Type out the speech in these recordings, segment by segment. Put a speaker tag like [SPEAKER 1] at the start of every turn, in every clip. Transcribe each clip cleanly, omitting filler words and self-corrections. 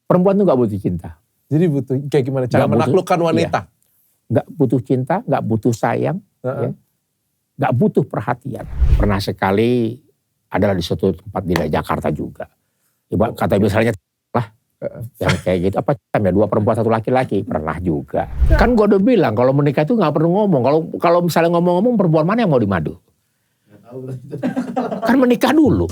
[SPEAKER 1] Perempuan tuh gak butuh cinta.
[SPEAKER 2] Jadi butuh kayak gimana cara menaklukkan wanita?
[SPEAKER 1] Gak butuh cinta, gak butuh sayang, ya. Gak butuh perhatian. Pernah sekali adalah di suatu tempat di Jakarta juga. Ibu kata misalnya lah, yang kayak gitu, apa ya 2 perempuan 1 laki-laki, pernah juga. Kan gue udah bilang kalau menikah itu gak perlu ngomong. Kalau misalnya ngomong-ngomong perempuan mana yang mau dimadu? Kan menikah dulu.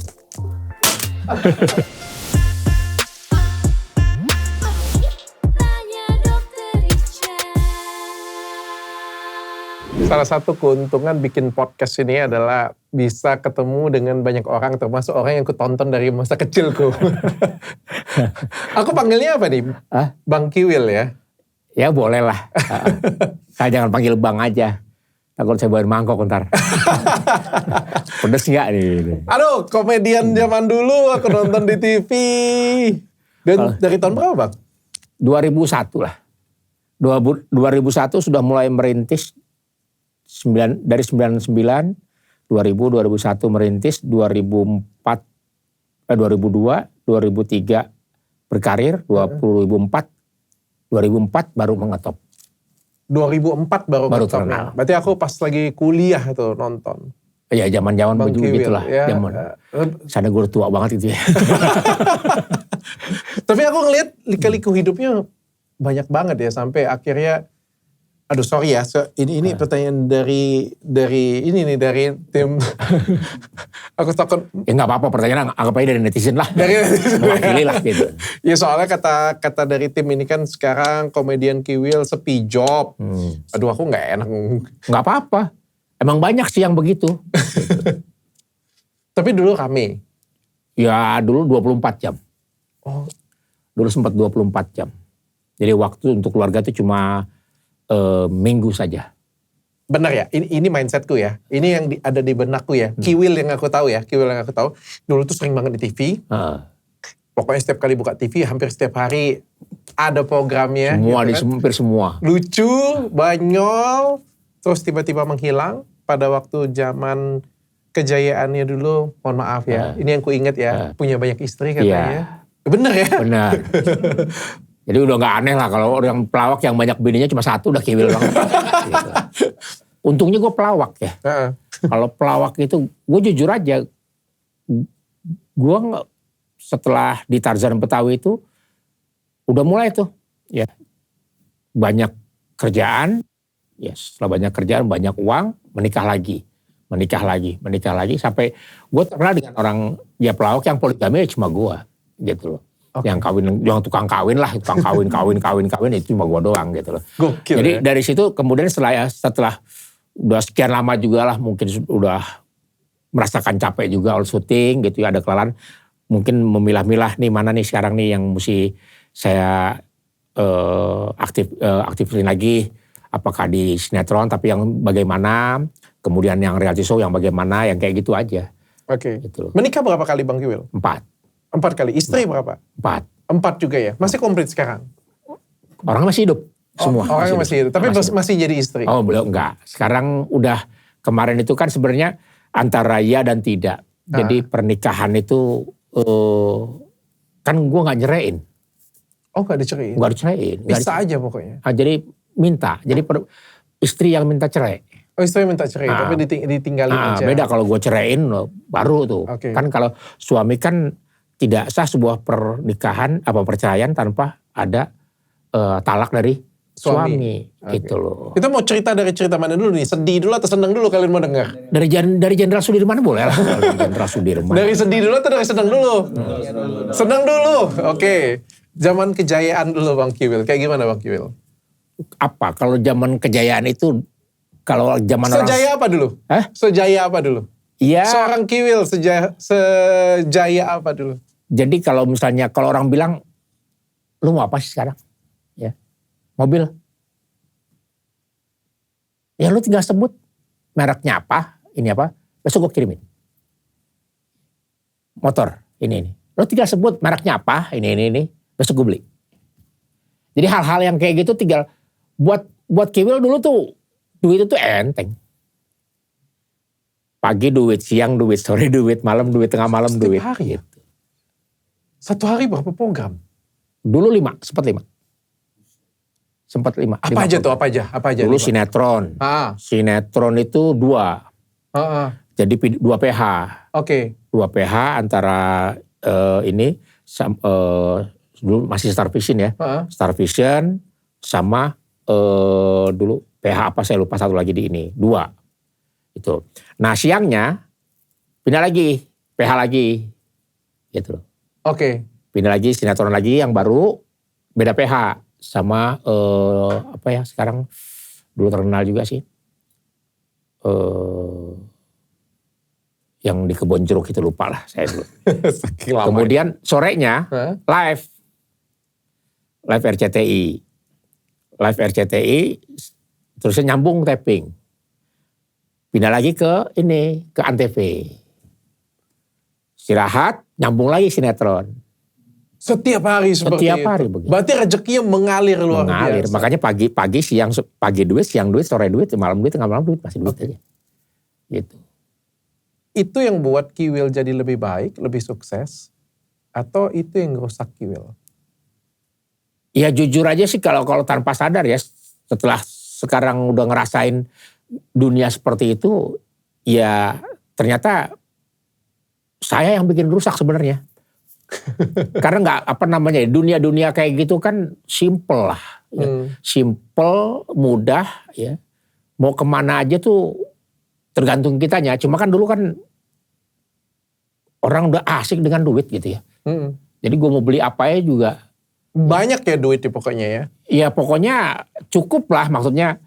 [SPEAKER 2] Salah satu keuntungan bikin podcast ini adalah bisa ketemu dengan banyak orang, termasuk orang yang aku tonton dari masa kecilku. Aku panggilnya apa nih? Bang Kiwil ya?
[SPEAKER 1] Ya boleh lah. Saya jangan panggil Bang aja. Takut saya bawain mangkok ntar. Pedes gak nih?
[SPEAKER 2] Aduh, komedian zaman dulu aku nonton di TV. Dan dari tahun berapa Bang?
[SPEAKER 1] 2001 lah. 2001 sudah mulai merintis. Dari 99, 2000, 2001 merintis, 2002, 2003 berkarir, 2004 baru mengetop.
[SPEAKER 2] 2004 baru mengetop.
[SPEAKER 1] Terkenal.
[SPEAKER 2] Berarti aku pas lagi kuliah tuh nonton.
[SPEAKER 1] Ya zaman-zaman begitu lah.
[SPEAKER 2] Ya.
[SPEAKER 1] Sana gue tua banget gitu ya.
[SPEAKER 2] Tapi aku ngeliat lika-liku hidupnya banyak banget ya sampai akhirnya. Aduh sorry ya, ini pertanyaan dari tim. Aku takut.
[SPEAKER 1] Ya nggak apa-apa, pertanyaan anggap aja dari netizen lah.
[SPEAKER 2] Dari netizen.
[SPEAKER 1] Mewakili lah gitu.
[SPEAKER 2] Ya soalnya kata dari tim ini kan sekarang komedian Kiwil sepi job. Aduh aku nggak enak.
[SPEAKER 1] Nggak apa-apa, emang banyak sih yang begitu.
[SPEAKER 2] Tapi dulu rame.
[SPEAKER 1] Ya dulu 24 jam.
[SPEAKER 2] Oh.
[SPEAKER 1] Dulu sempat 24 jam. Jadi waktu untuk keluarga itu cuma minggu saja.
[SPEAKER 2] Benar ya, ini mindsetku ya. Ini yang ada di benakku ya. Kiwil yang aku tahu ya, Dulu tuh sering banget di TV. Pokoknya setiap kali buka TV, hampir setiap hari ada programnya.
[SPEAKER 1] Semua,
[SPEAKER 2] gitu kan.
[SPEAKER 1] hampir semua.
[SPEAKER 2] Lucu, banyol, terus tiba-tiba menghilang pada waktu zaman kejayaannya dulu. Mohon maaf ya, ini yang ku ingat ya, punya banyak istri katanya. Bener ya?
[SPEAKER 1] Benar. Jadi udah gak aneh lah kalau orang pelawak yang banyak bininya cuma 1 udah Kiwil banget. Gitu. Untungnya gue pelawak ya. Kalau pelawak itu gue jujur aja. Gue setelah di Tarzan Betawi itu udah mulai tuh. Ya, banyak kerjaan. Ya, setelah banyak kerjaan banyak uang, menikah lagi. Sampai gue terkenal dengan orang ya pelawak yang poligami cuma gue. Gitu loh. Okay. Yang tukang kawin itu cuma gua doang gitu loh.
[SPEAKER 2] Gokil.
[SPEAKER 1] Jadi
[SPEAKER 2] ya?
[SPEAKER 1] dari situ kemudian setelah udah sekian lama juga lah, mungkin udah merasakan capek juga all syuting gitu ya, ada kelelahan, mungkin memilah-milah nih mana nih sekarang nih yang mesti saya aktifin lagi, apakah di sinetron tapi yang bagaimana, kemudian yang reality show yang bagaimana, yang kayak gitu aja.
[SPEAKER 2] Oke.
[SPEAKER 1] Gitu.
[SPEAKER 2] Menikah berapa kali Bang Kiwil? 4 kali. Istri berapa? 4 juga ya? Masih komplit sekarang?
[SPEAKER 1] Orang masih hidup semua.
[SPEAKER 2] Orang masih hidup. Tapi masih jadi istri?
[SPEAKER 1] Oh belum, enggak. Sekarang udah, kemarin itu kan sebenarnya antara ya dan tidak. Jadi pernikahan itu kan gue gak nyerain.
[SPEAKER 2] Oh gak dicerain?
[SPEAKER 1] Gak dicerain.
[SPEAKER 2] Bisa aja pokoknya?
[SPEAKER 1] Jadi minta. Jadi istri yang minta cerai.
[SPEAKER 2] Oh istri minta cerai, tapi ditinggalin aja?
[SPEAKER 1] Beda kalau gue ceraiin baru tuh. Okay. Kan kalau suami kan tidak sah sebuah pernikahan perceraian tanpa ada talak dari suami. Gitu loh.
[SPEAKER 2] Kita mau cerita dari cerita mana dulu nih? Sedih dulu atau senang dulu kalian mau dengar?
[SPEAKER 1] Dari Jenderal Sudirman boleh lah. Jenderal Sudirman.
[SPEAKER 2] Dari sedih dulu atau dari senang dulu? Senang dulu. Oke. Zaman kejayaan dulu Bang Kiwil. Kayak gimana Bang Kiwil?
[SPEAKER 1] Apa? Kalau zaman kejayaan itu, kalau zaman
[SPEAKER 2] Sejaya apa dulu? Sejaya apa dulu?
[SPEAKER 1] Iya.
[SPEAKER 2] Seorang Kiwil sejaya apa dulu?
[SPEAKER 1] Jadi kalau misalnya kalau orang bilang, lu mau apa sih sekarang? Ya, mobil. Ya lu tinggal sebut mereknya apa, ini apa, besok gue kirimin. Motor, ini. Lu tinggal sebut mereknya apa, ini, besok gue beli. Jadi hal-hal yang kayak gitu tinggal buat Kiwil dulu tuh duit itu enteng. Pagi duit, siang duit, sore duit, malam duit, tengah malam duit.
[SPEAKER 2] Setiap hari ya? Satu hari berapa program?
[SPEAKER 1] Dulu 5, sempat 5.
[SPEAKER 2] Apa aja tuh, apa aja?
[SPEAKER 1] Dulu sinetron. Sinetron itu 2. Jadi 2 PH.
[SPEAKER 2] Oke.
[SPEAKER 1] 2 PH antara ini dulu masih Star Vision ya. Star Vision sama dulu PH apa saya lupa satu lagi di ini. 2. Itu. Nah siangnya pindah lagi PH lagi. Gitu.
[SPEAKER 2] Oke.
[SPEAKER 1] Pindah lagi sinetron lagi yang baru beda PH sama apa ya sekarang dulu terkenal juga sih. Yang di Kebon Jeruk itu lupa lah saya dulu. Kemudian sorenya live RCTI. Live RCTI terusnya nyambung taping. Pindah lagi ke Antv. Istirahat, nyambung lagi sinetron.
[SPEAKER 2] Setiap hari seperti
[SPEAKER 1] Setiap hari
[SPEAKER 2] itu.
[SPEAKER 1] begitu.
[SPEAKER 2] Berarti rezekinya mengalir luar biasa.
[SPEAKER 1] Makanya pagi duit, siang duit, sore duit, malam duit, tengah malam duit, masih duit aja. Gitu.
[SPEAKER 2] Itu yang buat Kiwil jadi lebih baik, lebih sukses, atau itu yang rusak Kiwil?
[SPEAKER 1] Ya jujur aja sih kalau tanpa sadar ya, setelah sekarang udah ngerasain dunia seperti itu, ya ternyata saya yang bikin rusak sebenarnya. Karena dunia kayak gitu kan simple lah. Ya. Simple, mudah ya. Mau kemana aja tuh tergantung kitanya. Cuma kan dulu kan orang udah asik dengan duit gitu ya. Jadi gue mau beli apa ya juga.
[SPEAKER 2] Banyak ya duitnya pokoknya ya.
[SPEAKER 1] Ya pokoknya cukup lah maksudnya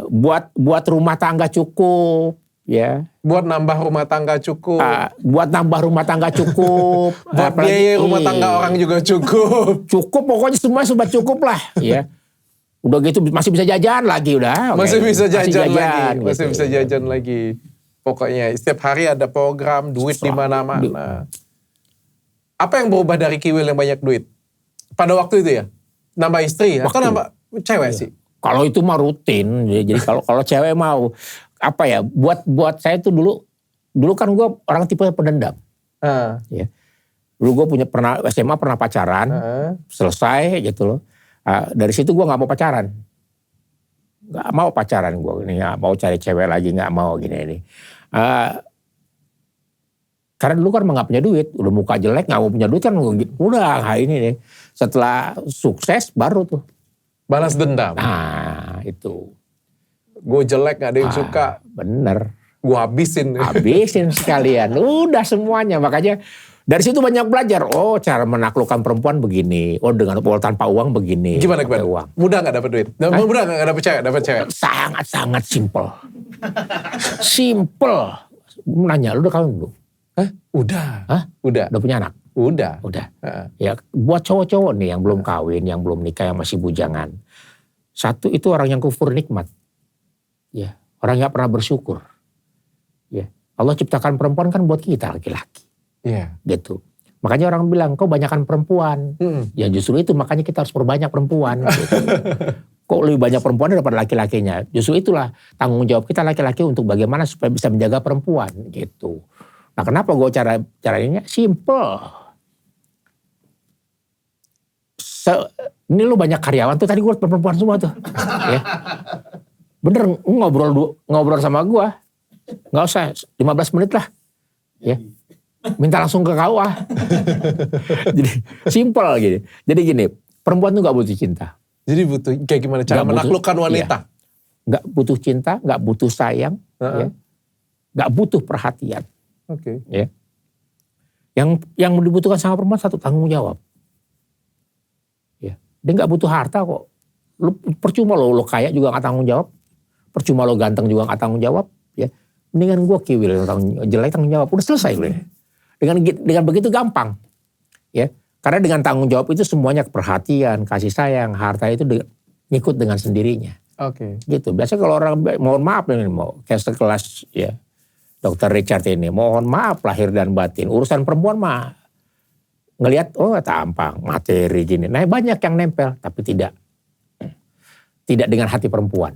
[SPEAKER 1] buat rumah tangga cukup. Ya.
[SPEAKER 2] Buat nambah rumah tangga cukup.
[SPEAKER 1] Buat nambah rumah tangga cukup.
[SPEAKER 2] Buat biaya rumah tangga orang juga cukup.
[SPEAKER 1] Cukup pokoknya semua cukup lah. Ya. Udah gitu masih bisa jajan lagi udah.
[SPEAKER 2] Masih bisa jajan lagi.
[SPEAKER 1] Gitu.
[SPEAKER 2] Masih bisa jajan lagi. Pokoknya setiap hari ada program, duit di mana-mana. Apa yang berubah dari Kiwil yang banyak duit? Pada waktu itu ya? Nambah istri atau nambah cewek sih?
[SPEAKER 1] Kalau itu mah rutin. Jadi kalau cewek mau apa ya? Buat saya tuh dulu kan gue orang tipe pendendam. Ya. Dulu gue pernah SMA pernah pacaran, selesai gitu loh. Dari situ gue nggak mau pacaran, gue ini nggak mau cari cewek lagi, nggak mau gini. Karena dulu kan nggak punya duit, udah muka jelek nggak mau punya duit kan udah ini nih. Setelah sukses baru tuh
[SPEAKER 2] balas dendam.
[SPEAKER 1] Nah itu.
[SPEAKER 2] Gue jelek gak ada yang suka.
[SPEAKER 1] Bener.
[SPEAKER 2] Gue habisin
[SPEAKER 1] sekalian. Udah semuanya. Makanya dari situ banyak belajar. Oh cara menaklukkan perempuan begini. Oh dengan tanpa uang begini.
[SPEAKER 2] Gimana uang? Mudah gak dapet duit? Mudah gak dapet cewek?
[SPEAKER 1] Sangat-sangat simple. Simple. Nanya lu udah kawin belum?
[SPEAKER 2] Udah.
[SPEAKER 1] Udah punya anak?
[SPEAKER 2] Udah.
[SPEAKER 1] Ya buat cowok-cowok nih yang belum kawin, yang belum nikah, yang masih bujangan. Satu itu orang yang kufur nikmat. Ya, orang nggak pernah bersyukur. Ya, Allah ciptakan perempuan kan buat kita laki-laki.
[SPEAKER 2] Iya.
[SPEAKER 1] Gitu. Makanya orang bilang kok banyakan perempuan. Ya justru itu makanya kita harus perbanyak perempuan. Gitu. Kok lebih banyak perempuan daripada laki-lakinya. Justru itulah tanggung jawab kita laki-laki untuk bagaimana supaya bisa menjaga perempuan. Gitu. Nah kenapa gue caranya simple. Ini lu banyak karyawan tuh tadi gue perempuan semua tuh. Ya. Bener ngobrol sama gue. Gak usah 15 menit lah. Ya. Minta langsung ke KUA. Jadi simple gitu. Jadi gini, perempuan tuh gak butuh cinta.
[SPEAKER 2] Jadi butuh kayak gimana cara menaklukkan wanita?
[SPEAKER 1] Iya. Gak butuh cinta, gak butuh sayang. Ya. Gak butuh perhatian.
[SPEAKER 2] Oke.
[SPEAKER 1] Ya. Yang dibutuhkan sama perempuan satu tanggung jawab. Ya. Dia gak butuh harta kok. Percuma lo kaya juga gak tanggung jawab. Percuma lo ganteng juga gak tanggung jawab. Ya. Mendingan gue Kiwil jelek tanggung jawab. Udah selesai gue. Dengan begitu gampang. Ya. Karena dengan tanggung jawab itu semuanya perhatian, kasih sayang, harta itu ngikut dengan sendirinya.
[SPEAKER 2] Oke.
[SPEAKER 1] Gitu. Biasanya kalau orang mohon maaf nih mau kayak sekelas ya Dr. Richard ini mohon maaf lahir dan batin. Urusan perempuan mah ngelihat tampang, materi gini. Nah banyak yang nempel tapi tidak dengan hati perempuan.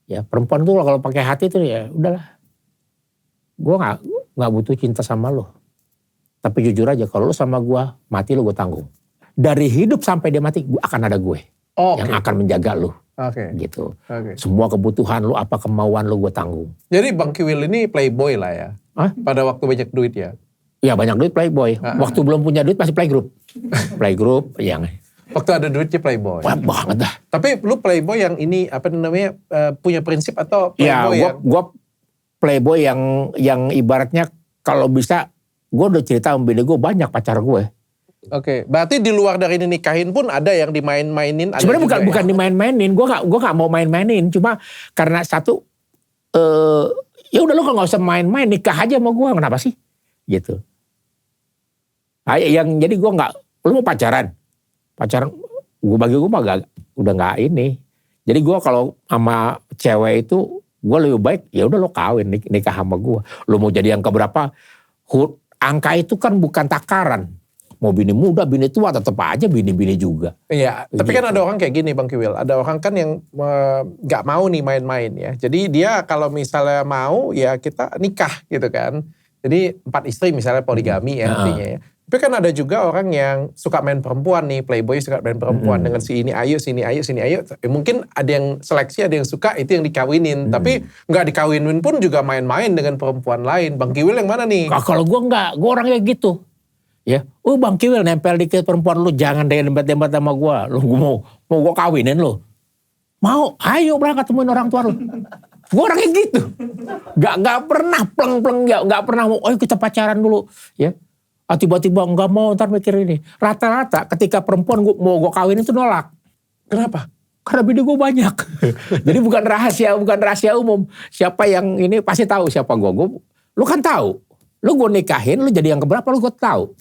[SPEAKER 1] Ya perempuan tuh kalau pakai hati tuh ya udahlah. Gue nggak butuh cinta sama lo. Tapi jujur aja kalau lo sama gue mati lo gue tanggung. dari hidup sampai dia mati, akan ada gue. Yang akan menjaga lu. Gitu. Semua kebutuhan lu, apa kemauan lu gue tanggung.
[SPEAKER 2] Jadi Bang Kiwil ini playboy lah ya? Pada waktu banyak duit ya?
[SPEAKER 1] Ya banyak duit playboy. Waktu belum punya duit masih playgroup. Playgroup yang...
[SPEAKER 2] Waktu ada duitnya playboy?
[SPEAKER 1] Wah banget dah.
[SPEAKER 2] Tapi lu playboy yang ini, apa namanya, punya prinsip atau playboy
[SPEAKER 1] ya, gue playboy yang ibaratnya kalau bisa, gue udah cerita sama bini gue banyak pacar gue.
[SPEAKER 2] Berarti di luar dari ini nikahin pun ada yang dimain-mainin.
[SPEAKER 1] Sebenarnya bukan dimain-mainin, gue gak mau main-mainin, cuma karena satu, ya udah lu kalau nggak usah main-main, nikah aja sama gue, kenapa sih? Gitu. Jadi gue nggak, lu mau pacaran, gue bagi gue mah udah nggak ini. Jadi gue kalau sama cewek itu, gue lebih baik, ya udah lo kawin nikah sama gue. Lu mau jadi yang keberapa? Angka itu kan bukan takaran. Mau bini muda, bini tua, tetap aja bini-bini juga.
[SPEAKER 2] Iya, tapi kan ada orang kayak gini Bang Kiwil. Ada orang kan yang gak mau nih main-main ya. Jadi dia kalau misalnya mau, ya kita nikah gitu kan. Jadi 4 istri misalnya poligami ya artinya ya. Tapi kan ada juga orang yang suka main perempuan nih. Playboy suka main perempuan dengan si ini ayo, sini ayo, sini ayo. Mungkin ada yang seleksi, ada yang suka, itu yang dikawinin. Tapi gak dikawinin pun juga main-main dengan perempuan lain. Bang Kiwil yang mana nih?
[SPEAKER 1] Kalau gue enggak, gue orangnya gitu. Ya, Bang Kiwil nempel dikit perempuan lu, jangan deh debat-debat sama gue. Lu mau gue kawinin lu. Mau, ayo berangkat temuin orang tua lu. Gue orangnya gitu. Gak pernah pleng-pleng, gak pernah mau, ayo kita pacaran dulu. Ya, tiba-tiba gak mau, ntar mikir ini. Rata-rata ketika perempuan mau gue kawinin itu nolak.
[SPEAKER 2] Kenapa?
[SPEAKER 1] Karena bini gue banyak. Jadi bukan rahasia umum. Siapa yang ini pasti tahu siapa gue. Lu kan tahu. Lu gue nikahin, lu jadi yang keberapa lu gue tahu.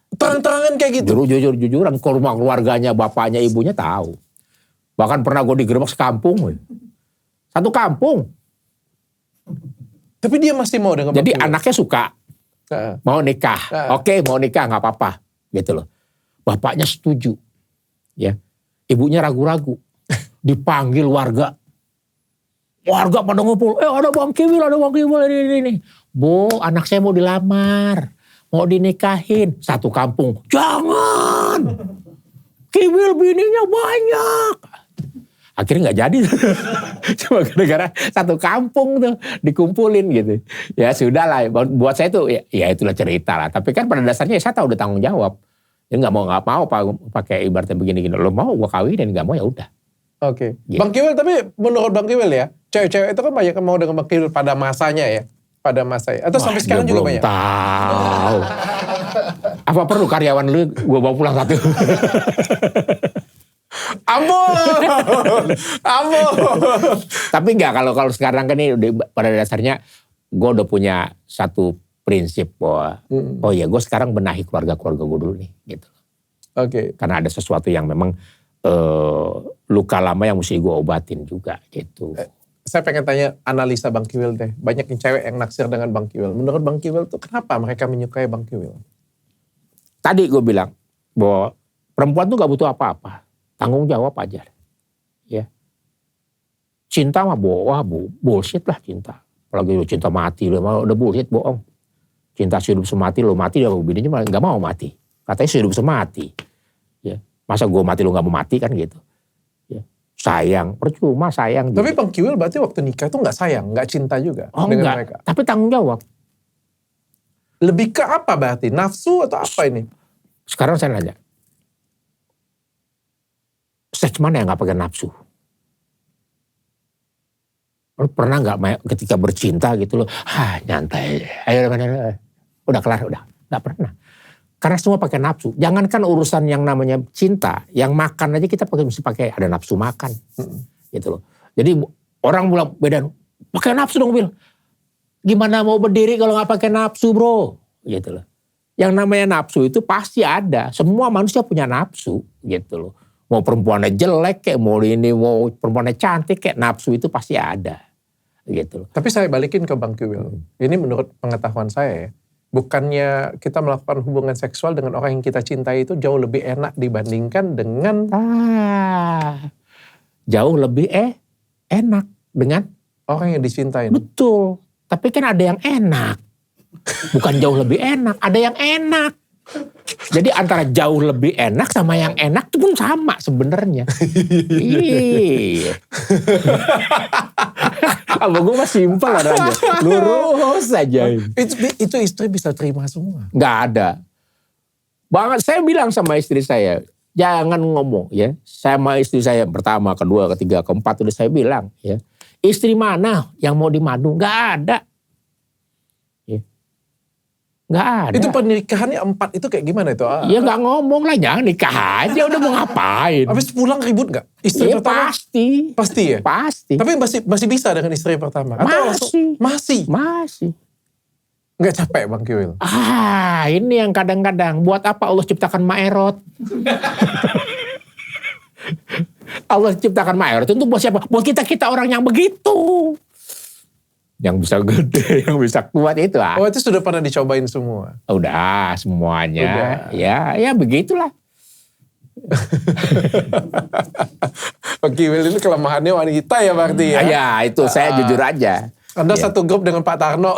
[SPEAKER 2] Terang-terangan kayak gitu?
[SPEAKER 1] Jujur-jujuran, ke rumah keluarganya, bapaknya, ibunya tahu. Bahkan pernah gue digerebek sekampung. Satu kampung.
[SPEAKER 2] Tapi dia masih mau dengan
[SPEAKER 1] Jadi anaknya suka. Mau nikah. Oke, mau nikah, gak apa-apa. Gitu loh. Bapaknya setuju. Ya. Ibunya ragu-ragu. Dipanggil warga. Warga pada ngumpul. Ada Bang Kiwil ini. Bu, anak saya mau dilamar. Mau dinikahin. Satu kampung. Jangan. Kiwil bininya banyak. Akhirnya gak jadi. Cuma gara-gara satu kampung tuh dikumpulin gitu. Ya sudah lah. Buat saya tuh ya itulah cerita lah. Tapi kan pada dasarnya saya tahu udah tanggung jawab. Ya gak mau pakai ibaratnya begini-gini. Lo mau gue kawinin, gak mau ya udah.
[SPEAKER 2] Gitu. Bang Kiwil, tapi menurut Bang Kiwil ya, cewek-cewek itu kan banyak yang mau dengan Bang Kiwil pada masanya ya. Pada masanya. Atau sampai sekarang juga banyak?
[SPEAKER 1] Tahu. Apa perlu karyawan lu gue bawa pulang satu?
[SPEAKER 2] Ampun.
[SPEAKER 1] Tapi enggak, kalau sekarang kan ini pada dasarnya gue udah punya satu prinsip bahwa oh ya gue sekarang benahi keluarga-keluarga gue dulu nih gitu. Karena ada sesuatu yang memang luka lama yang mesti gue obatin juga gitu.
[SPEAKER 2] Saya pengen tanya analisa Bang Kiwil deh. Banyak yang cewek yang naksir dengan Bang Kiwil. Menurut Bang Kiwil tuh kenapa mereka menyukai Bang Kiwil?
[SPEAKER 1] Tadi gue bilang bahwa perempuan tuh gak butuh apa-apa. Tanggung jawab aja. Ya. Cinta mah bullshit lah cinta. Apalagi lu cinta mati, lu udah bullshit, bohong. Cinta sehidup semati, lu mati, lu bininya malah gak mau mati. Katanya sehidup semati. Ya. Masa gue mati lu gak mau mati kan gitu. Sayang, percuma sayang.
[SPEAKER 2] Tapi Bang Kiwil berarti waktu nikah itu gak sayang, gak cinta juga dengan mereka?
[SPEAKER 1] Tapi tanggung jawab.
[SPEAKER 2] Lebih ke apa berarti? Nafsu atau apa ini?
[SPEAKER 1] Sekarang saya nanya. Seks mana yang gak pakai nafsu? Lu pernah gak ketika bercinta gitu lo, nyantai, ayo udah kelar, udah. Gak pernah. Karena semua pakai nafsu. Jangankan urusan yang namanya cinta, yang makan aja kita mesti pakai ada nafsu makan, gitu loh. Jadi orang bilang beda, pakai nafsu dong Bil. Gimana mau berdiri kalau nggak pakai nafsu bro, gitu loh. Yang namanya nafsu itu pasti ada. Semua manusia punya nafsu, gitu loh. Mau perempuannya jelek kayak mau perempuannya cantik kayak nafsu itu pasti ada, gitu loh.
[SPEAKER 2] Tapi saya balikin ke Bang Kiwil. Ini menurut pengetahuan saya ya. Bukannya kita melakukan hubungan seksual dengan orang yang kita cintai itu jauh lebih enak dibandingkan dengan...
[SPEAKER 1] jauh lebih enak dengan
[SPEAKER 2] orang yang dicintai.
[SPEAKER 1] Betul. Tapi kan ada yang enak. Bukan jauh lebih enak, ada yang enak. Jadi antara jauh lebih enak sama yang enak itu pun sama sebenarnya. Iya. Abang gue mah simpel orangnya. Lurus aja.
[SPEAKER 2] Itu istri bisa terima semua?
[SPEAKER 1] Nggak ada. Banget saya bilang sama istri saya, jangan ngomong ya. Sama istri saya pertama, kedua, ketiga, keempat udah saya bilang ya. Istri mana yang mau dimadu? Nggak ada. Nggak ada.
[SPEAKER 2] Itu pernikahannya 4 itu kayak gimana itu?
[SPEAKER 1] Ya nggak ngomong lah, jangan nikah aja udah mau ngapain.
[SPEAKER 2] Habis pulang ribut nggak? Istri
[SPEAKER 1] ya,
[SPEAKER 2] pertama?
[SPEAKER 1] Pasti.
[SPEAKER 2] Pasti ya?
[SPEAKER 1] Pasti.
[SPEAKER 2] Tapi masih bisa dengan istri pertama? Atau masih? Nggak capek Bang Kiwil?
[SPEAKER 1] Ini yang kadang-kadang, buat apa Allah ciptakan Maerot? Allah ciptakan Maerot itu buat siapa? Buat kita orang yang begitu. Yang bisa gede, yang bisa kuat itu.
[SPEAKER 2] Oh itu sudah pernah dicobain semua?
[SPEAKER 1] Udah semuanya. Udah. Ya begitulah.
[SPEAKER 2] Kiwil ini kelemahannya wanita ya berarti ya?
[SPEAKER 1] Ya itu saya jujur aja.
[SPEAKER 2] Anda satu grup dengan Pak Tarno.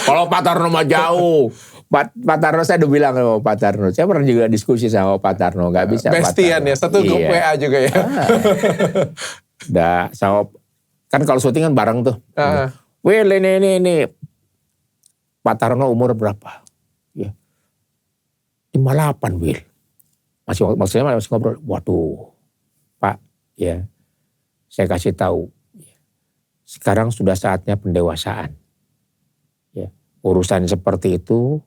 [SPEAKER 1] Kalau Pak Tarno mah jauh. Pak Tarno saya udah bilang sama Pak Tarno. Saya pernah juga diskusi sama Pak Tarno. Gak bisa
[SPEAKER 2] Bestian ya, satu grup WA juga ya.
[SPEAKER 1] Udah sama. Kan kalau syuting kan bareng tuh. Wil ini. Pak Tarno umur berapa? Ya. 58 Wil. Maksudnya masih ngobrol. Waduh. Pak ya. Saya kasih tahu. Sekarang sudah saatnya pendewasaan. Ya. Urusan seperti itu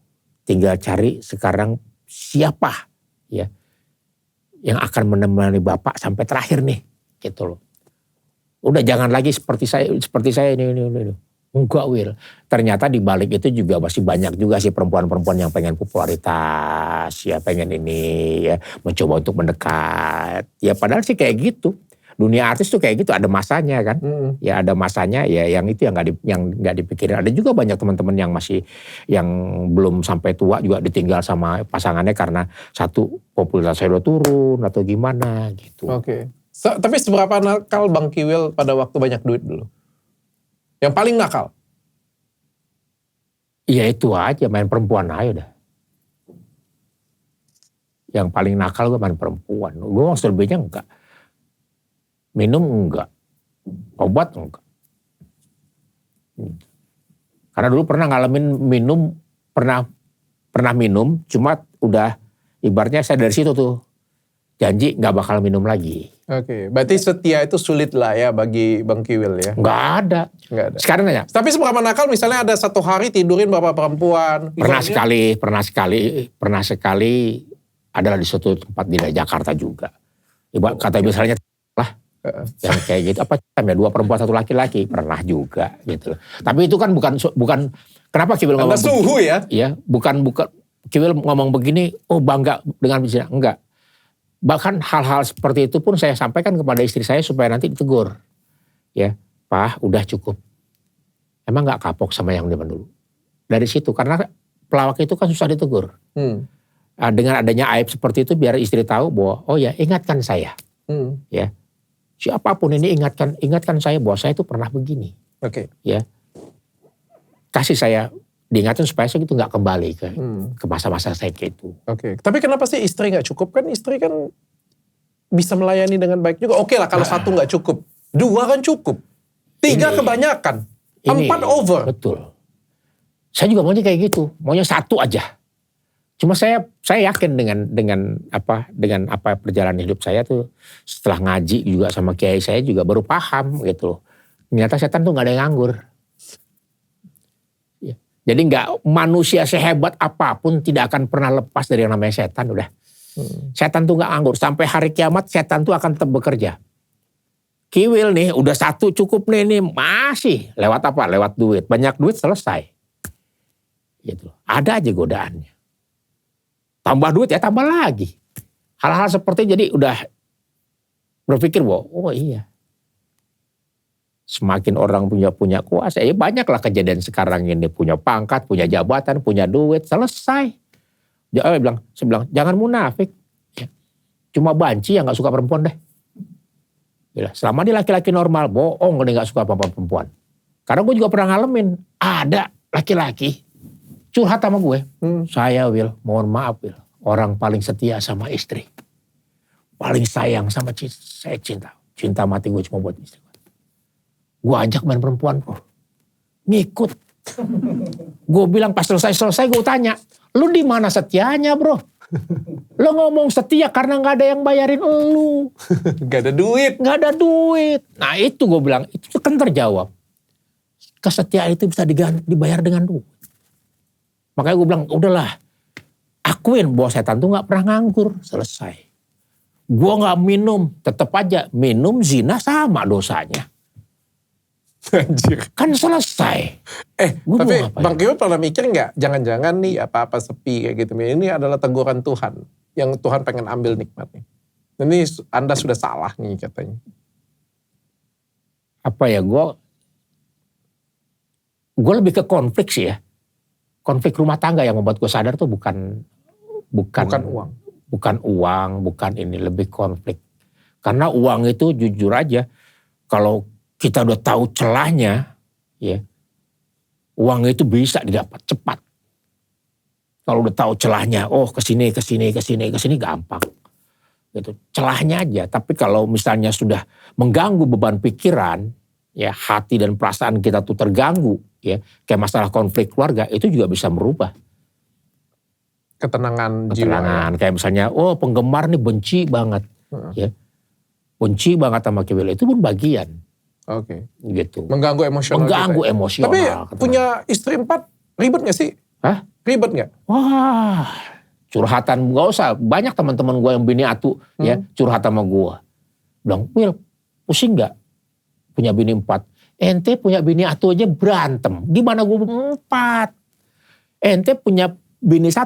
[SPEAKER 1] tinggal cari sekarang siapa ya yang akan menemani Bapak sampai terakhir nih. Gitu loh. Udah jangan lagi seperti saya ini. Enggak Wil. Ternyata di balik itu juga masih banyak juga sih perempuan-perempuan yang pengen popularitas, ya pengen ini ya mencoba untuk mendekat. Ya padahal sih kayak gitu. Dunia artis tuh kayak gitu, ada masanya kan. Ya ada masanya ya yang itu yang nggak dipikirin. Ada juga banyak teman-teman yang masih yang belum sampai tua juga ditinggal sama pasangannya karena satu popularitasnya udah turun atau gimana gitu.
[SPEAKER 2] Oke. Tapi seberapa nakal Bang Kiwil pada waktu banyak duit dulu? Yang paling nakal?
[SPEAKER 1] Ya itu aja, main perempuan aja udah. Yang paling nakal gue main perempuan. Gue selebihnya enggak. Minum enggak. Obat enggak. Karena dulu pernah ngalamin pernah minum, cuma udah ibaratnya saya dari situ tuh. Janji gak bakal minum lagi.
[SPEAKER 2] Oke, berarti setia itu sulit lah ya bagi Bang Kiwil ya?
[SPEAKER 1] Nggak ada. Sekarang nanya.
[SPEAKER 2] Tapi seberapa nakal misalnya ada satu hari tidurin beberapa perempuan?
[SPEAKER 1] Pernah sekali adalah di suatu tempat di Jakarta juga. Kata misalnya lah yang kayak gitu apa dua perempuan satu laki-laki pernah juga gitu. Tapi itu kan bukan kenapa Kiwil ngomong
[SPEAKER 2] suhu ya?
[SPEAKER 1] Iya, bukan Kiwil ngomong begini bangga dengan bisnisnya enggak. Bahkan hal-hal seperti itu pun saya sampaikan kepada istri saya supaya nanti ditegur. Ya, Pak udah cukup. Emang gak kapok sama yang zaman dulu. Dari situ, karena pelawak itu kan susah ditegur. Dengan adanya aib seperti itu biar istri tahu bahwa, oh ya ingatkan saya. Ya, siapapun ini ingatkan saya bahwa saya itu pernah begini.
[SPEAKER 2] Oke.
[SPEAKER 1] Ya, kasih saya diingatkan supaya saya gitu nggak kembali ke masa-masa saya kayak itu.
[SPEAKER 2] Oke. Tapi kenapa sih istri nggak cukup? Kan istri kan bisa melayani dengan baik juga. Oke lah kalau satu nggak cukup, 2 kan cukup, 3 kebanyakan, 4 over.
[SPEAKER 1] Betul. Saya juga maunya kayak gitu, maunya 1 aja. Cuma saya yakin dengan apa perjalanan hidup saya tuh setelah ngaji juga sama kiai saya juga baru paham gitu loh. Ternyata setan tuh nggak ada yang nganggur. Jadi manusia sehebat apapun tidak akan pernah lepas dari yang namanya setan udah. Setan tuh gak nganggur. Sampai hari kiamat setan tuh akan tetap bekerja. Kiwil nih udah 1 cukup nih masih. Lewat apa? Lewat duit. Banyak duit selesai. Gitu. Ada aja godaannya. Tambah duit ya tambah lagi. Hal-hal seperti jadi udah berpikir bahwa oh iya. Semakin orang punya kuasa, ya banyaklah kejadian sekarang ini punya pangkat, punya jabatan, punya duit, selesai. Saya bilang, jangan munafik. Ya. Cuma banci yang nggak suka perempuan deh. Ya, selama dia laki-laki normal, bohong dia nggak suka perempuan. Karena gue juga pernah ngalamin, ada laki-laki curhat sama gue. Saya Will, mohon maaf Will, orang paling setia sama istri. Paling sayang sama saya cinta. Cinta mati gue cuma buat istri gue. Gue ajak main perempuan bro. Ngikut. Gue bilang pas selesai gue tanya. Lu di mana setianya bro? Lu ngomong setia karena gak ada yang bayarin lu.
[SPEAKER 2] Gak ada duit.
[SPEAKER 1] Gak ada duit. Nah itu gue bilang, itu kan terjawab. Kesetiaan itu bisa dibayar dengan duit. Makanya gue bilang, udahlah. Akuin bahwa setan tuh gak pernah nganggur. Selesai. Gue gak minum. Tetep aja minum zina sama dosanya.
[SPEAKER 2] Anjir.
[SPEAKER 1] Kan selesai.
[SPEAKER 2] Tapi Bang Kiwil pernah mikir gak? Jangan-jangan nih apa-apa sepi kayak gitu. Ini adalah teguran Tuhan. Yang Tuhan pengen ambil nikmatnya. Ini Anda sudah salah nih katanya.
[SPEAKER 1] Apa ya, gue lebih ke konflik sih ya. Konflik rumah tangga yang membuat gue sadar tuh bukan
[SPEAKER 2] uang.
[SPEAKER 1] Bukan uang, bukan ini. Lebih konflik. Karena uang itu jujur aja. Kalau kita udah tahu celahnya, ya, uang itu bisa didapat cepat. Kalau udah tahu celahnya, oh kesini gampang. Gitu. Celahnya aja. Tapi kalau misalnya sudah mengganggu beban pikiran, ya hati dan perasaan kita tuh terganggu, ya kayak masalah konflik keluarga itu juga bisa merubah
[SPEAKER 2] ketenangan jiwa. Ya.
[SPEAKER 1] Kayak misalnya, oh penggemar nih benci banget, ya benci banget sama Kiwil, itu pun bagian.
[SPEAKER 2] Oke.
[SPEAKER 1] Gitu.
[SPEAKER 2] Mengganggu emosional.
[SPEAKER 1] Emosional.
[SPEAKER 2] Tapi punya istri 4 ribet gak sih?
[SPEAKER 1] Hah?
[SPEAKER 2] Ribet gak?
[SPEAKER 1] Wah, curhatan gak usah. Banyak teman-teman gue yang bini atu ya curhat sama gue. Bilang, Will, pusing gak punya bini 4? Ente punya bini atu aja berantem. Gimana gue 4? Ente punya bini 1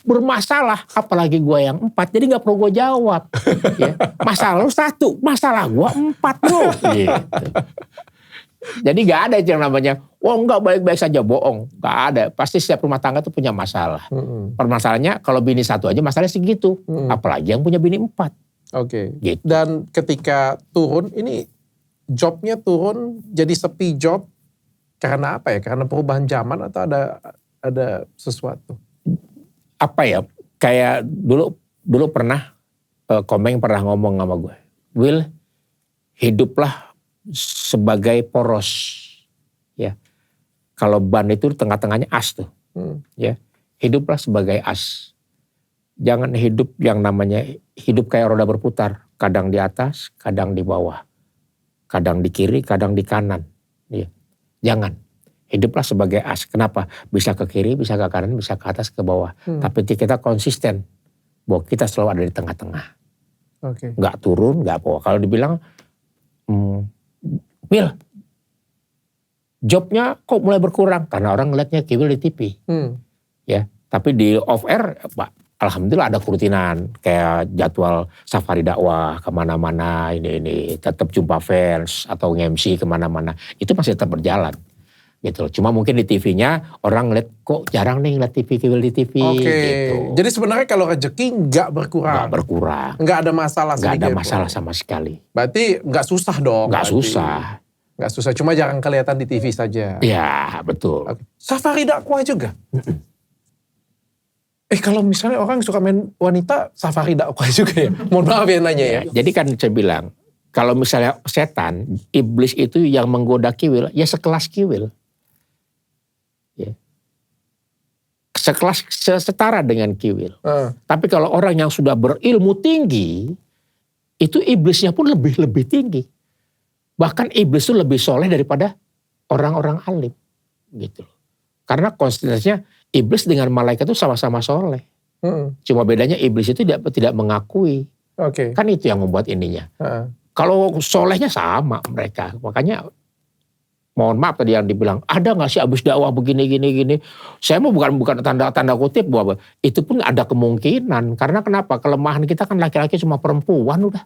[SPEAKER 1] bermasalah, apalagi gue yang 4, jadi nggak perlu gue jawab. Ya. Masalah lu 1, masalah gue 4 bro. Gitu. Jadi nggak ada yang namanya, enggak baik-baik saja, bohong. Nggak ada, pasti setiap rumah tangga tuh punya masalah. Permasalahannya kalau bini 1 aja masalahnya segitu, apalagi yang punya bini 4.
[SPEAKER 2] Oke.
[SPEAKER 1] Gitu.
[SPEAKER 2] Dan ketika turun, ini jobnya turun jadi sepi job karena apa ya? Karena perubahan zaman atau ada sesuatu?
[SPEAKER 1] Apa ya, kayak dulu pernah Komeng pernah ngomong sama gue, Will, hiduplah sebagai poros, ya. Kalau ban itu tengah-tengahnya as tuh, ya. Hiduplah sebagai as. Jangan hidup yang namanya hidup kayak roda berputar, kadang di atas, kadang di bawah, kadang di kiri, kadang di kanan, ya. Jangan. Hiduplah sebagai as. Kenapa? Bisa ke kiri, bisa ke kanan, bisa ke atas, ke bawah. Tapi kita konsisten. Bahwa kita selalu ada di tengah-tengah.
[SPEAKER 2] Okay.
[SPEAKER 1] Nggak turun, nggak apa. Kalau dibilang, Will, jobnya kok mulai berkurang? Karena orang ngeliatnya Kiwil di TV. Ya, tapi di off air, Pak, alhamdulillah ada kerutinan. Kayak jadwal safari dakwah kemana-mana, ini. Tetap jumpa fans atau nge-MC kemana-mana. Itu masih tetap berjalan. Gitu. Cuma mungkin di TV-nya orang ngeliat kok jarang nih ngeliat Kiwil di TV.
[SPEAKER 2] Oke.
[SPEAKER 1] Gitu.
[SPEAKER 2] Jadi sebenarnya kalau rezeki nggak berkurang.
[SPEAKER 1] Nggak berkurang.
[SPEAKER 2] Nggak ada masalah sedikit.
[SPEAKER 1] Nggak ada masalah sama sekali.
[SPEAKER 2] Berarti nggak susah dong.
[SPEAKER 1] Nggak susah.
[SPEAKER 2] Nggak susah. Cuma jarang kelihatan di TV saja.
[SPEAKER 1] Iya betul.
[SPEAKER 2] Oke. Safari dakwah juga. Kalau misalnya orang suka main wanita, safari dakwah juga ya. Mohon maaf ya nanya ya.
[SPEAKER 1] Jadi kan saya bilang, kalau misalnya setan, iblis itu yang menggoda Kiwil, ya sekelas Kiwil. Ya. Sekelas setara dengan Kiwil. Tapi kalau orang yang sudah berilmu tinggi, itu iblisnya pun lebih tinggi. Bahkan iblis itu lebih soleh daripada orang-orang alim. Gitu. Karena konsistensinya iblis dengan malaikat itu sama-sama soleh. Cuma bedanya iblis itu tidak mengakui.
[SPEAKER 2] Okay.
[SPEAKER 1] Kan itu yang membuat ininya. Kalau solehnya sama mereka. Makanya mohon maaf tadi yang dibilang, ada gak sih abis dakwah begini. Saya mau bukan tanda kutip bahwa itu pun ada kemungkinan. Karena kenapa? Kelemahan kita kan laki-laki cuma perempuan udah.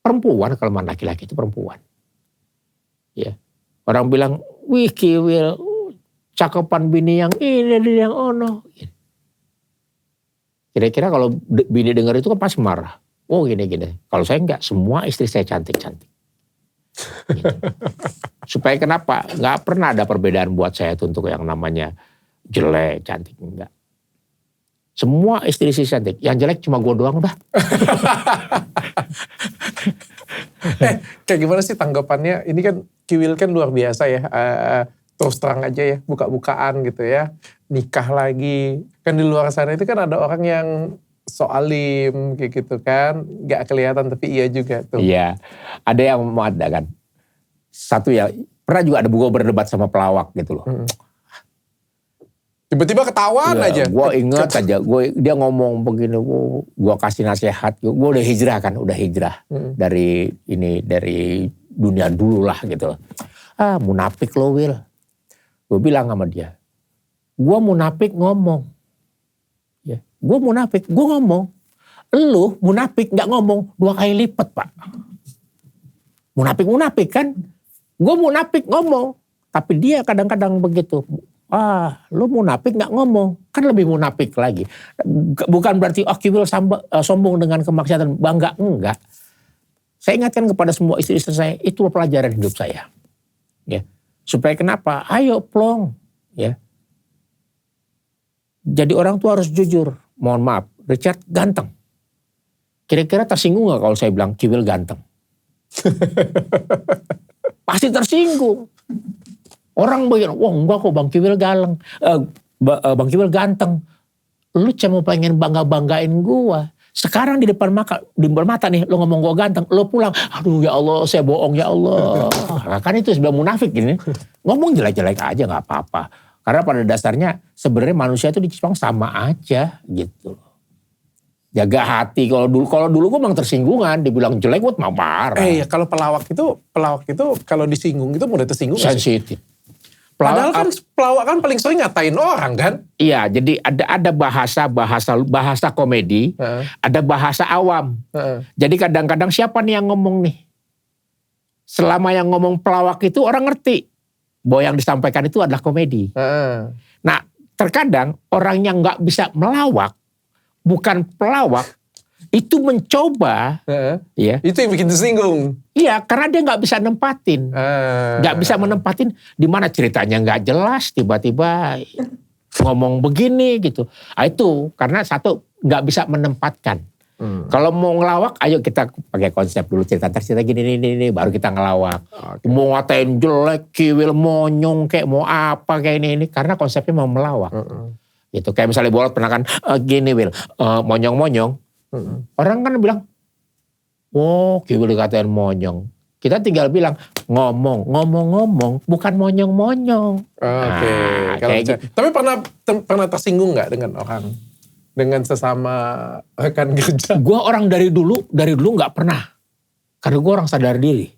[SPEAKER 1] Perempuan, kelemahan laki-laki itu perempuan. Ya. Orang bilang, wih Kiwil, cakepan bini yang ini, yang ono. Kira-kira kalau bini dengar itu kan pasti marah. Oh gini. Kalau saya enggak, semua istri saya cantik-cantik. Gitu. Supaya kenapa? Nggak pernah ada perbedaan buat saya tuh untuk yang namanya jelek, cantik, enggak. Semua istri cantik, yang jelek cuma gue doang udah.
[SPEAKER 2] Kayak gimana sih tanggapannya? Ini kan Kiwil kan luar biasa ya. Terus terang aja ya, buka-bukaan gitu ya. Nikah lagi. Kan di luar sana itu kan ada orang yang soalim kayak gitu kan. Gak kelihatan tapi iya juga tuh.
[SPEAKER 1] Iya, ada yang mau ada kan. Satu ya, pernah juga ada gue berdebat sama pelawak gitu loh.
[SPEAKER 2] Tiba-tiba ketahuan aja.
[SPEAKER 1] Gue inget aja, dia ngomong begini, gue kasih nasihat, gue udah hijrah kan, dari dunia dulu lah gitu. Munafik lo Will. Gue bilang sama dia, gue munafik ngomong. Ya, gue munafik, gue ngomong. Lu munafik gak ngomong 2 kali lipat Pak. Munafik kan, gue munafik ngomong. Tapi dia kadang-kadang begitu. Lu munafik gak ngomong. Kan lebih munafik lagi. Bukan berarti Kiwil sombong dengan kemaksiatan. Bangga, enggak. Saya ingatkan kepada semua istri-istri saya, itu pelajaran hidup saya. Ya. Supaya kenapa? Ayo plong. Ya. Jadi orang tua harus jujur. Mohon maaf, Richard ganteng. Kira-kira tersinggung gak kalau saya bilang Kiwil ganteng? Pasti tersinggung. Orang bilang, wah enggak kok Bang Kiwil Bang Kiwil ganteng. Lu cuma pengen bangga-banggain gua. Sekarang di depan mata nih, lu ngomong gua ganteng. Lu pulang, aduh ya Allah saya bohong ya Allah. Kan itu sebelah munafik gini. Ngomong jelek-jelek aja gak apa-apa. Karena pada dasarnya sebenarnya manusia itu diciptakan sama aja gitu. Jaga hati. Kalau dulu gue memang tersinggungan, dibilang jelek gue mau marah.
[SPEAKER 2] Kalau pelawak itu kalau disinggung itu mudah tersinggung.
[SPEAKER 1] Sensitif.
[SPEAKER 2] Padahal kan pelawak kan paling sering ngatain orang kan?
[SPEAKER 1] Iya, jadi ada bahasa komedi, ada bahasa awam. Jadi kadang-kadang siapa nih yang ngomong nih? Selama yang ngomong pelawak itu orang ngerti bahwa yang disampaikan itu adalah komedi. Nah, terkadang orang yang nggak bisa melawak, bukan pelawak, itu mencoba, ya.
[SPEAKER 2] Itu yang bikin tersinggung.
[SPEAKER 1] Iya, karena dia nggak bisa nempatin, nggak bisa menempatin di mana ceritanya nggak jelas, tiba-tiba ngomong begini gitu. Itu karena satu nggak bisa menempatkan. Kalau mau ngelawak, ayo kita pakai konsep dulu cerita gini, baru kita ngelawak. Mau ngatain jelek, Kiwil monyong kayak mau apa kayak ini, karena konsepnya mau melawak. Gitu kayak misalnya Bolot pernah kan gini Will, monyong-monyong. Orang kan bilang, Kiwil dikatain monyong. Kita tinggal bilang, ngomong, bukan monyong-monyong.
[SPEAKER 2] Oke. Gitu. Tapi pernah tersinggung gak dengan orang? Dengan sesama rekan kerja?
[SPEAKER 1] Gue orang dari dulu gak pernah. Karena gue orang sadar diri.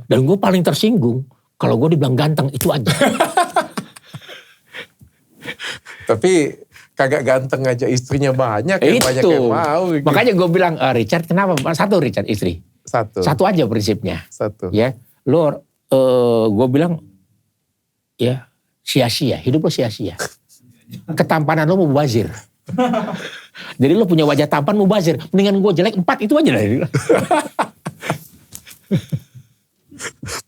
[SPEAKER 1] Dan gue paling tersinggung, kalau gue dibilang ganteng, itu aja.
[SPEAKER 2] Tapi kagak ganteng aja istrinya banyak yang banyak yang mau. Gitu.
[SPEAKER 1] Makanya gue bilang, Richard kenapa? Satu Richard istri. Satu aja prinsipnya.
[SPEAKER 2] Ya,
[SPEAKER 1] lo gue bilang, ya sia-sia, hidup lo sia-sia. Ketampanan lo mubazir. Jadi lo punya wajah tampan mubazir. Mendingan gue jelek 4 itu aja lah.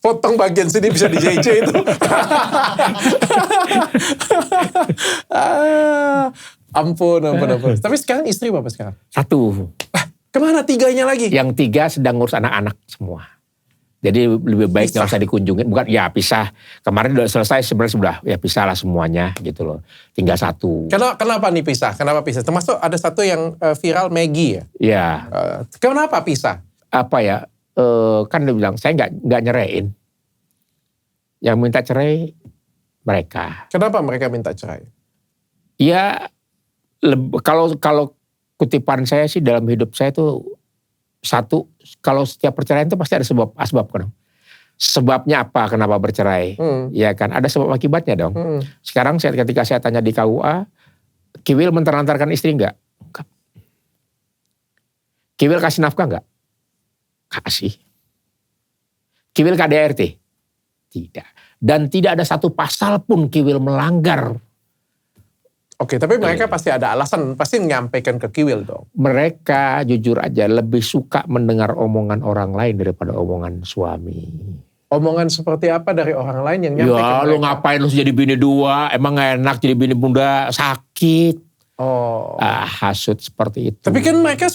[SPEAKER 2] Potong bagian sini bisa di JJ itu. Ampun. Tapi sekarang istri berapa sekarang?
[SPEAKER 1] 1.
[SPEAKER 2] Kemana 3-nya lagi?
[SPEAKER 1] Yang 3 sedang ngurus anak-anak semua. Jadi lebih baik gak usah dikunjungin. Bukan ya pisah. Kemarin udah selesai sebenarnya sudah ya pisah lah semuanya gitu loh. Tinggal 1.
[SPEAKER 2] Kenapa nih pisah? Kenapa pisah? Termasuk ada satu yang viral Maggie ya?
[SPEAKER 1] Iya.
[SPEAKER 2] Kenapa pisah?
[SPEAKER 1] Apa ya? Kan dia bilang saya nggak nyeraiin. Yang minta cerai mereka.
[SPEAKER 2] Kenapa mereka minta cerai?
[SPEAKER 1] Ya kalau kutipan saya sih dalam hidup saya tuh satu, kalau setiap perceraian itu pasti ada asbab kan. Sebabnya apa? Kenapa bercerai? Ya kan ada sebab akibatnya dong. Sekarang ketika saya tanya di KUA, Kiwil mentelantarkan istri enggak? Enggak. Kiwil kasih nafkah enggak? Kasih. Kiwil KDRT? Tidak. Dan tidak ada satu pasal pun Kiwil melanggar.
[SPEAKER 2] Oke, tapi mereka pasti ada alasan, pasti menyampaikan ke Kiwil dong.
[SPEAKER 1] Mereka jujur aja lebih suka mendengar omongan orang lain daripada omongan suami.
[SPEAKER 2] Omongan seperti apa dari orang lain yang nyampe ke
[SPEAKER 1] Ya
[SPEAKER 2] mereka?
[SPEAKER 1] lu ngapain lu jadi bini 2, emang gak enak jadi bini muda, sakit. Hasut seperti itu.
[SPEAKER 2] Tapi kan mereka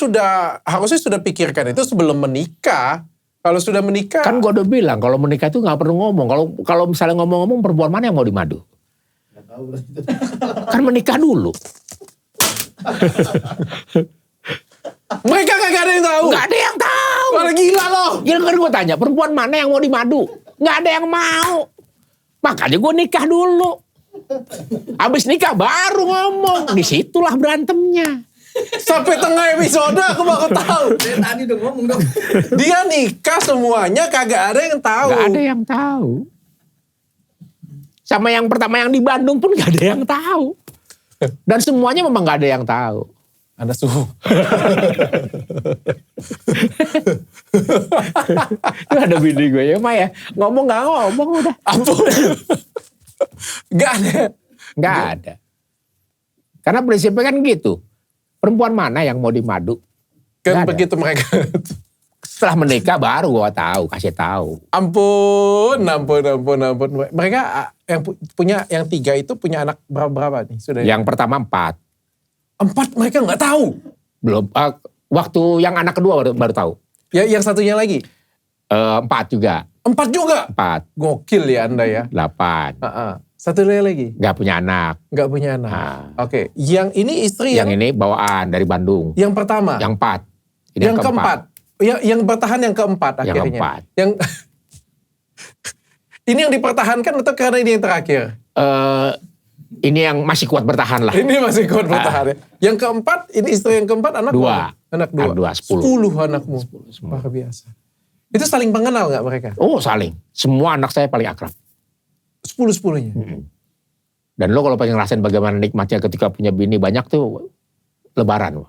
[SPEAKER 2] harusnya sudah pikirkan itu sebelum menikah. Kalau sudah menikah.
[SPEAKER 1] Kan gue udah bilang kalau menikah itu gak perlu ngomong. Kalau misalnya ngomong-ngomong, perempuan mana yang mau dimadu? Gak tahu. Kan menikah dulu.
[SPEAKER 2] Mereka kagak ada yang tahu.
[SPEAKER 1] Gak ada yang tahu.
[SPEAKER 2] Malah gila loh.
[SPEAKER 1] Gila kan gue tanya, perempuan mana yang mau dimadu? Gak ada yang mau. Makanya gue nikah dulu. Habis nikah baru ngomong. Disitulah berantemnya.
[SPEAKER 2] Sampai tengah episode aku baru tahu.
[SPEAKER 3] Tadi udah ngomong dong.
[SPEAKER 2] Dia nikah semuanya kagak ada yang tahu.
[SPEAKER 1] Gak ada yang tahu. Sama yang pertama yang di Bandung pun gak ada yang tahu. Dan semuanya memang gak ada yang tahu.
[SPEAKER 2] Anda suhu.
[SPEAKER 1] Itu ada bini gue ya, Ma ya. Ngomong gak ngomong udah.
[SPEAKER 2] Ampun. Gak ada.
[SPEAKER 1] Gak ada. Karena prinsipnya kan gitu. Perempuan mana yang mau dimadu?
[SPEAKER 2] Kan begitu mereka.
[SPEAKER 1] Setelah menikah baru gue tahu, kasih tahu.
[SPEAKER 2] Ampun. Mereka yang punya yang 3 itu punya anak berapa nih? Sudah.
[SPEAKER 1] Yang pertama 4.
[SPEAKER 2] 4 mereka nggak tahu.
[SPEAKER 1] Belum. Waktu yang anak kedua baru tahu.
[SPEAKER 2] Ya, yang satunya lagi?
[SPEAKER 1] 4 juga.
[SPEAKER 2] 4 juga?
[SPEAKER 1] 4.
[SPEAKER 2] Gokil ya Anda ya.
[SPEAKER 1] 8.
[SPEAKER 2] Satunya lagi?
[SPEAKER 1] Gak punya anak.
[SPEAKER 2] Gak punya anak. Oke. Yang ini istri
[SPEAKER 1] yang ini bawaan dari Bandung.
[SPEAKER 2] Yang pertama?
[SPEAKER 1] Yang 4. Ini
[SPEAKER 2] yang keempat. Yang bertahan yang keempat akhirnya.
[SPEAKER 1] Yang 4.
[SPEAKER 2] Ini yang dipertahankan atau karena ini yang terakhir?
[SPEAKER 1] Ini yang masih kuat bertahan lah.
[SPEAKER 2] Ini masih kuat bertahan ya. Yang keempat, ini istri yang keempat anak
[SPEAKER 1] 2.
[SPEAKER 2] Anak 2.
[SPEAKER 1] 10
[SPEAKER 2] anakmu. 10 luar biasa. Itu saling mengenal gak mereka?
[SPEAKER 1] Oh saling. Semua anak saya paling akrab.
[SPEAKER 2] 10-10-nya?
[SPEAKER 1] Dan lo kalau pengen ngerasain bagaimana nikmatnya ketika punya bini banyak tuh lebaran.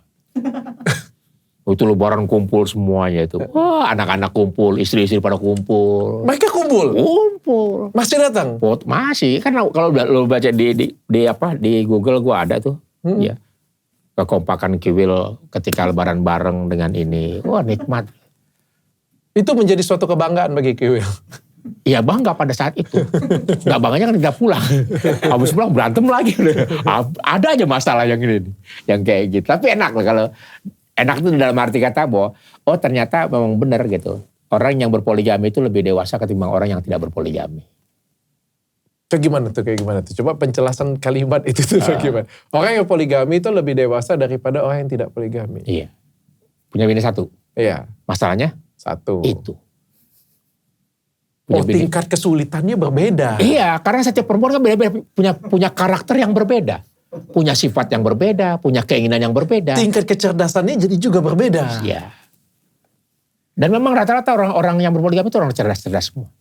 [SPEAKER 1] Itu lebaran kumpul semuanya itu. Wah, anak-anak kumpul, istri-istri pada kumpul.
[SPEAKER 2] Mereka kumpul?
[SPEAKER 1] Kumpul.
[SPEAKER 2] Masih datang?
[SPEAKER 1] Masih. Kan kalau lo baca di Google gua ada tuh. Ya. Kekompakan Kiwil ketika lebaran bareng dengan ini. Wah, nikmat.
[SPEAKER 2] Itu menjadi suatu kebanggaan bagi Kiwil.
[SPEAKER 1] Iya bangga pada saat itu. Gak bangganya kan tidak pulang. Habis pulang berantem lagi. Ada aja masalah yang ini. Yang kayak gitu. Tapi enak lah kalau... Enak itu dalam arti kata bahwa, oh ternyata memang benar gitu. Orang yang berpoligami itu lebih dewasa ketimbang orang yang tidak berpoligami.
[SPEAKER 2] Kayak gimana tuh? Coba penjelasan kalimat itu tuh bagaimana? Orang yang poligami itu lebih dewasa daripada orang yang tidak poligami.
[SPEAKER 1] Iya. Punya bini 1.
[SPEAKER 2] Iya.
[SPEAKER 1] Masalahnya?
[SPEAKER 2] 1.
[SPEAKER 1] Itu.
[SPEAKER 2] Tingkat kesulitannya berbeda.
[SPEAKER 1] Iya, karena setiap perempuan kan beda-beda. Punya karakter yang berbeda. Punya sifat yang berbeda, punya keinginan yang berbeda.
[SPEAKER 2] Tingkat kecerdasannya jadi juga berbeda.
[SPEAKER 1] Iya. Dan memang rata-rata orang-orang yang berpoligami itu orang cerdas-cerdas semua.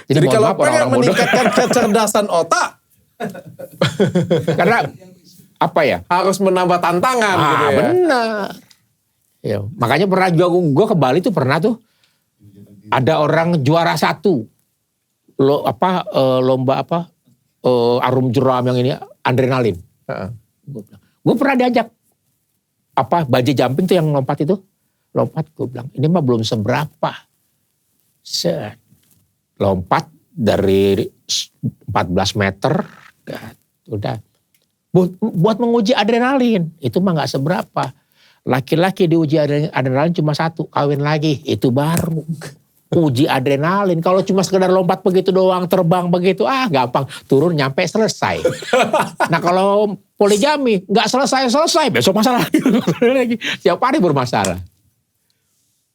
[SPEAKER 2] Jadi kalau pengen meningkatkan kecerdasan otak,
[SPEAKER 1] karena apa ya?
[SPEAKER 2] Harus menambah tantangan gitu ya.
[SPEAKER 1] Benar. Ya, makanya pernah juga gue ke Bali tuh pernah tuh ada orang juara 1 lomba arum jeram yang ini adrenalin. Gue pernah diajak bungee jumping tuh yang lompat itu. Lompat gue bilang ini mah belum seberapa. Lompat dari 14 meter. Udah. Buat menguji adrenalin. Itu mah gak seberapa. Laki-laki diuji adrenalin cuma 1. Kawin lagi. Itu baru. Uji adrenalin. Kalau cuma sekedar lompat begitu doang, terbang begitu, gampang. Turun nyampe selesai. Nah kalau poligami, nggak selesai, besok masalah lagi. Setiap hari bermasalah.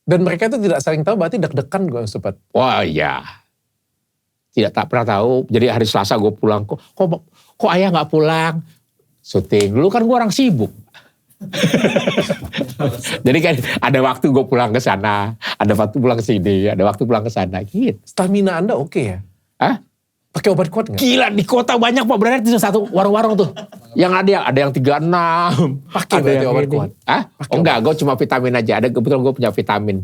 [SPEAKER 2] Dan mereka itu tidak saling tahu, berarti deg-degan gue sempat.
[SPEAKER 1] Wah iya. Tak pernah tahu. Jadi hari Selasa gue pulang, kok ayah nggak pulang? Syuting. Dulu kan gue orang sibuk. Jadi kan ada waktu gue pulang ke sana, ada waktu pulang ke sini, ada waktu pulang ke sana gitu.
[SPEAKER 2] Stamina Anda oke ya?
[SPEAKER 1] Hah?
[SPEAKER 2] Pakai obat kuat nggak?
[SPEAKER 1] Gila di kota banyak Pak, berarti itu satu warung-warung tuh. Yang ada yang 36.
[SPEAKER 2] Pakai berarti obat kuat?
[SPEAKER 1] Hah? Oh enggak, gue cuma vitamin aja. Ada kebetulan gue punya vitamin.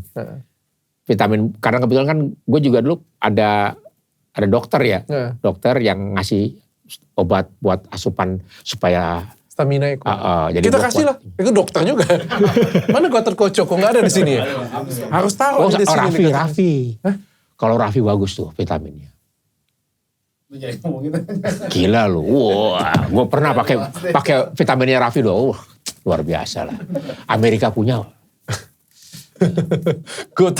[SPEAKER 1] Vitamin karena kebetulan kan gue juga dulu ada dokter ya. Dokter yang ngasih obat buat asupan supaya
[SPEAKER 2] stamina itu.
[SPEAKER 1] Jadi
[SPEAKER 2] kita kasih lah. Itu dokter juga. Mana dokter Kocok? Kok nggak ada di sini ya? Harus tahu ada di sini.
[SPEAKER 1] Raffi. Kalau Raffi bagus tuh vitaminnya. Gila lu. Wah, gue pernah pakai vitaminnya Raffi doh. Luar biasa lah. Amerika punya.
[SPEAKER 2] Gue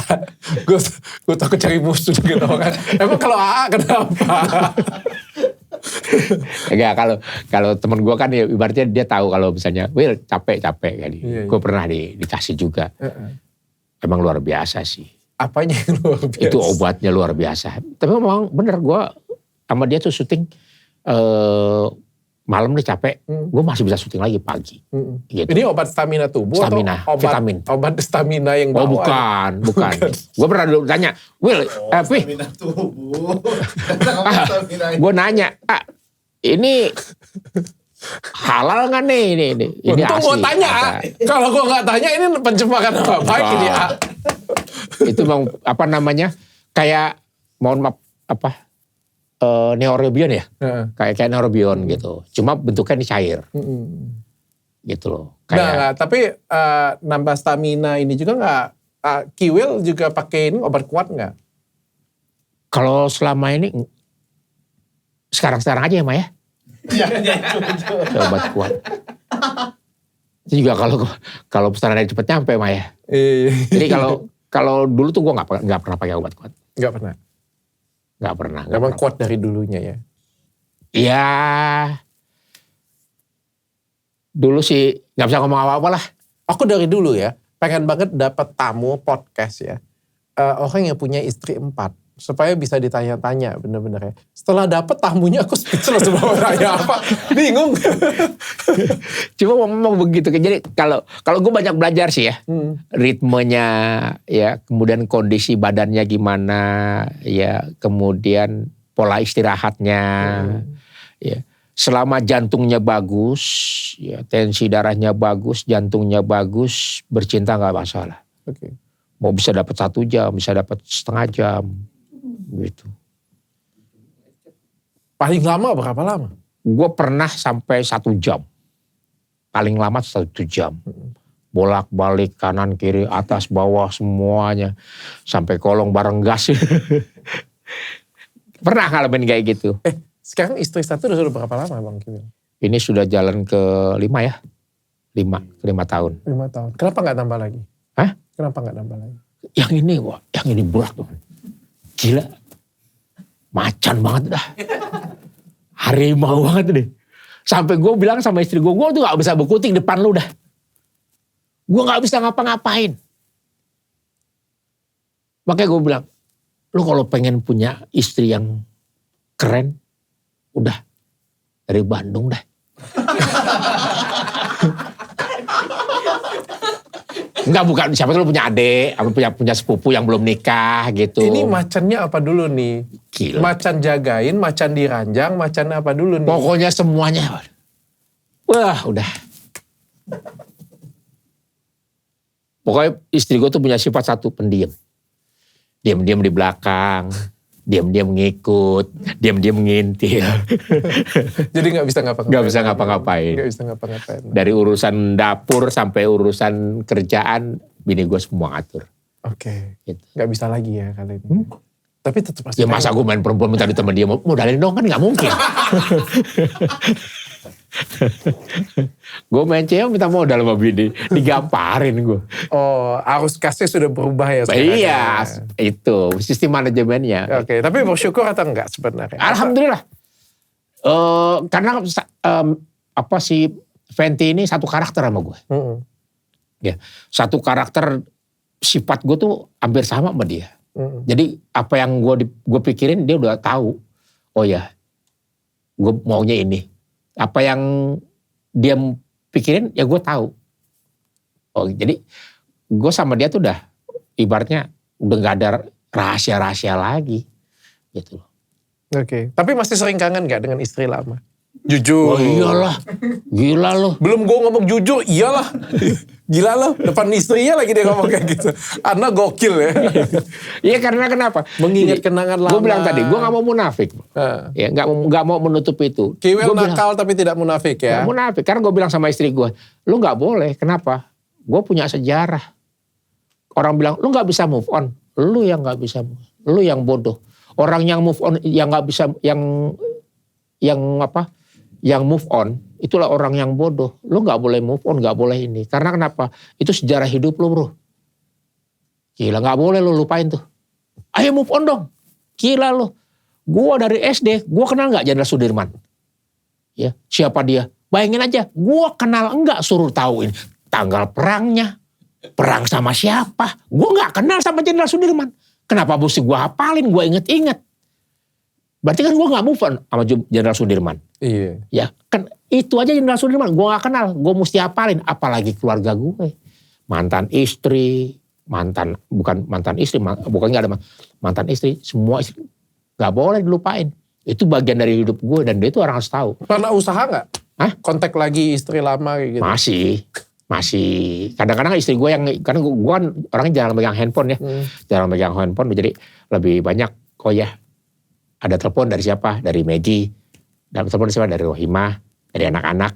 [SPEAKER 2] takut cari musuh gitu kan. Emang kalau AA kenapa?
[SPEAKER 1] Enggak, kalau temen gue kan ya, ibaratnya dia tahu kalau misalnya Will capek kan. Iya. Gue pernah dikasih juga. Emang luar biasa sih.
[SPEAKER 2] Apanya yang luar biasa?
[SPEAKER 1] Itu obatnya luar biasa. Tapi memang bener, gue sama dia tuh syuting malam nih capek, gue masih bisa syuting lagi pagi. Gitu.
[SPEAKER 2] Ini obat stamina tubuh
[SPEAKER 1] stamina,
[SPEAKER 2] atau
[SPEAKER 1] vitamin?
[SPEAKER 2] Obat stamina yang
[SPEAKER 1] bawaan? Oh bukan. Gue pernah dulu tanya, Will,
[SPEAKER 3] stamina tubuh.
[SPEAKER 1] Gue nanya, ini halal nggak nih? Ini
[SPEAKER 2] asli. Gue tanya, kalau gue nggak tanya ini pencemaran apa baik ini.
[SPEAKER 1] Itu mau apa namanya? Kayak mohon maaf Neurobion ya, kayak Neurobion gitu. Cuma bentuknya ini cair, gitu loh.
[SPEAKER 2] Kayak... tapi nambah stamina ini juga nggak. Kiwil juga pakai ini obat kuat nggak? Kalau
[SPEAKER 1] selama ini, sekarang aja ya Ma ya. Obat kuat. Itu juga kalau pesanan cepet nyampe Ma ya. Jadi kalau dulu tuh gue nggak pernah pakai obat kuat.
[SPEAKER 2] Nggak pernah.
[SPEAKER 1] Gak pernah.
[SPEAKER 2] Memang kuat dari dulunya ya?
[SPEAKER 1] Iya. Dulu sih gak bisa ngomong apa-apa lah.
[SPEAKER 2] Aku dari dulu ya, pengen banget dapat tamu podcast ya. Orang yang punya istri 4. Supaya bisa ditanya-tanya bener-bener ya. Setelah dapat tamunya aku speechless mau tanya apa. Bingung.
[SPEAKER 1] Cuma memang begitu. Jadi kalau gue banyak belajar sih ya. Ritmenya ya, kemudian kondisi badannya gimana ya, kemudian pola istirahatnya ya. Selama jantungnya bagus ya, tensi darahnya bagus, jantungnya bagus, bercinta gak masalah.
[SPEAKER 2] Oke.
[SPEAKER 1] Mau bisa dapat 1 jam, bisa dapat setengah jam gitu.
[SPEAKER 2] Paling lama berapa lama?
[SPEAKER 1] Gue pernah sampai 1 jam. Paling lama 1 jam. Bolak-balik kanan kiri atas bawah semuanya. Sampai kolong bareng gas. Pernah ngalamin kayak gitu.
[SPEAKER 2] Sekarang istri 1 udah berapa lama Bang Kiwil?
[SPEAKER 1] Ini sudah jalan ke 5 ya. 5 tahun.
[SPEAKER 2] 5 tahun. Kenapa gak tambah lagi?
[SPEAKER 1] Hah?
[SPEAKER 2] Kenapa gak tambah lagi?
[SPEAKER 1] Yang ini berat tuh. Gila. Macan banget dah. Harimau banget deh. Sampai gue bilang sama istri gue tuh gak bisa berkutik depan lu dah. Gue gak bisa ngapa-ngapain. Makanya gue bilang, lu kalau pengen punya istri yang keren, udah dari Bandung dah. Enggak, bukan, siapa tuh punya adik, punya sepupu yang belum nikah gitu.
[SPEAKER 2] Ini macannya apa dulu nih?
[SPEAKER 1] Gila.
[SPEAKER 2] Macan jagain, macan diranjang, macan apa dulu nih?
[SPEAKER 1] Pokoknya semuanya. Wah, udah. Pokoknya istri gue tuh punya sifat satu, pendiam. Diam-diam di belakang, diam-diam ngikut, diam-diam ngintil.
[SPEAKER 2] Jadi gak bisa ngapa-ngapain.
[SPEAKER 1] Gak bisa ngapa-ngapain.
[SPEAKER 2] Gak bisa ngapa-ngapain.
[SPEAKER 1] Dari urusan dapur sampai urusan kerjaan, bini gue semua ngatur.
[SPEAKER 2] Oke.
[SPEAKER 1] Gitu.
[SPEAKER 2] Gak bisa lagi ya kali ini. Tapi tetap pasti.
[SPEAKER 1] Ya masa gue main perempuan minta di teman dia, modalin dong kan gak mungkin. Gue main cewek minta modal sama bini, digamparin gue.
[SPEAKER 2] Oh, arus kasnya sudah berubah ya sekarang.
[SPEAKER 1] Iya, itu sistem manajemennya.
[SPEAKER 2] Oke, tapi bersyukur atau enggak sebenarnya?
[SPEAKER 1] Alhamdulillah. Karena apa sih, Fenty ini satu karakter sama gue. Ya, satu karakter, sifat gue tuh hampir sama sama dia. Jadi apa yang gue pikirin dia udah tahu. Oh ya, gue maunya ini. Apa yang dia pikirin ya gue tahu. Oh, jadi gue sama dia tuh udah ibaratnya udah gak ada rahasia-rahasia lagi gitu loh.
[SPEAKER 2] Oke. Tapi masih sering kangen gak dengan istri lama? Jujur.
[SPEAKER 1] Oh iyalah, gila loh.
[SPEAKER 2] Belum gue ngomong jujur, iyalah. Gila loh, depan istrinya lagi dia ngomong kayak gitu. Anda gokil ya.
[SPEAKER 1] Iya, karena kenapa?
[SPEAKER 2] Mengingat kenangan lama.
[SPEAKER 1] Gue bilang tadi, gue gak mau munafik. Ya, gak mau menutup itu.
[SPEAKER 2] Kiwil nakal tapi tidak munafik ya.
[SPEAKER 1] Gak munafik, karena gue bilang sama istri gue, lu gak boleh, kenapa? Gue punya sejarah. Orang bilang, lu gak bisa move on. Lu yang gak bisa move on. Lu yang bodoh. Orang yang move on, yang nggak bisa, yang move on, itulah orang yang bodoh. Lu nggak boleh move on, nggak boleh ini. Karena kenapa? Itu sejarah hidup lu, bro. Gila, nggak boleh lu lupain tuh. Ayo move on dong. Gila lu. Gua dari SD, gua kenal nggak Jenderal Sudirman? Ya, siapa dia? Bayangin aja, gua kenal enggak, suruh tahuin tanggal perangnya. Perang sama siapa? Gua nggak kenal sama Jenderal Sudirman. Kenapa mesti gua hafalin, gua inget-inget? Berarti kan gua nggak move on sama Jenderal Sudirman.
[SPEAKER 2] Iya.
[SPEAKER 1] Ya, kan itu aja Jenderal Sudirman, gua nggak kenal, gua mesti hafalin. Apalagi keluarga gue, mantan istri, bukan mantan istri, bukan nggak ada mantan istri, semua istri nggak boleh dilupain. Itu bagian dari hidup gue dan dia itu orang harus tahu.
[SPEAKER 2] Pernah usaha nggak? Hah? Kontak lagi istri lama kayak gitu?
[SPEAKER 1] Masih. Kadang-kadang istri gue yang, karena gue kan orangnya jarang megang handphone ya. Jarang megang handphone, jadi lebih banyak, oh ya, ada telepon dari siapa? Dari Megi. Dan telepon dari siapa? Dari Rohimah, dari anak-anak.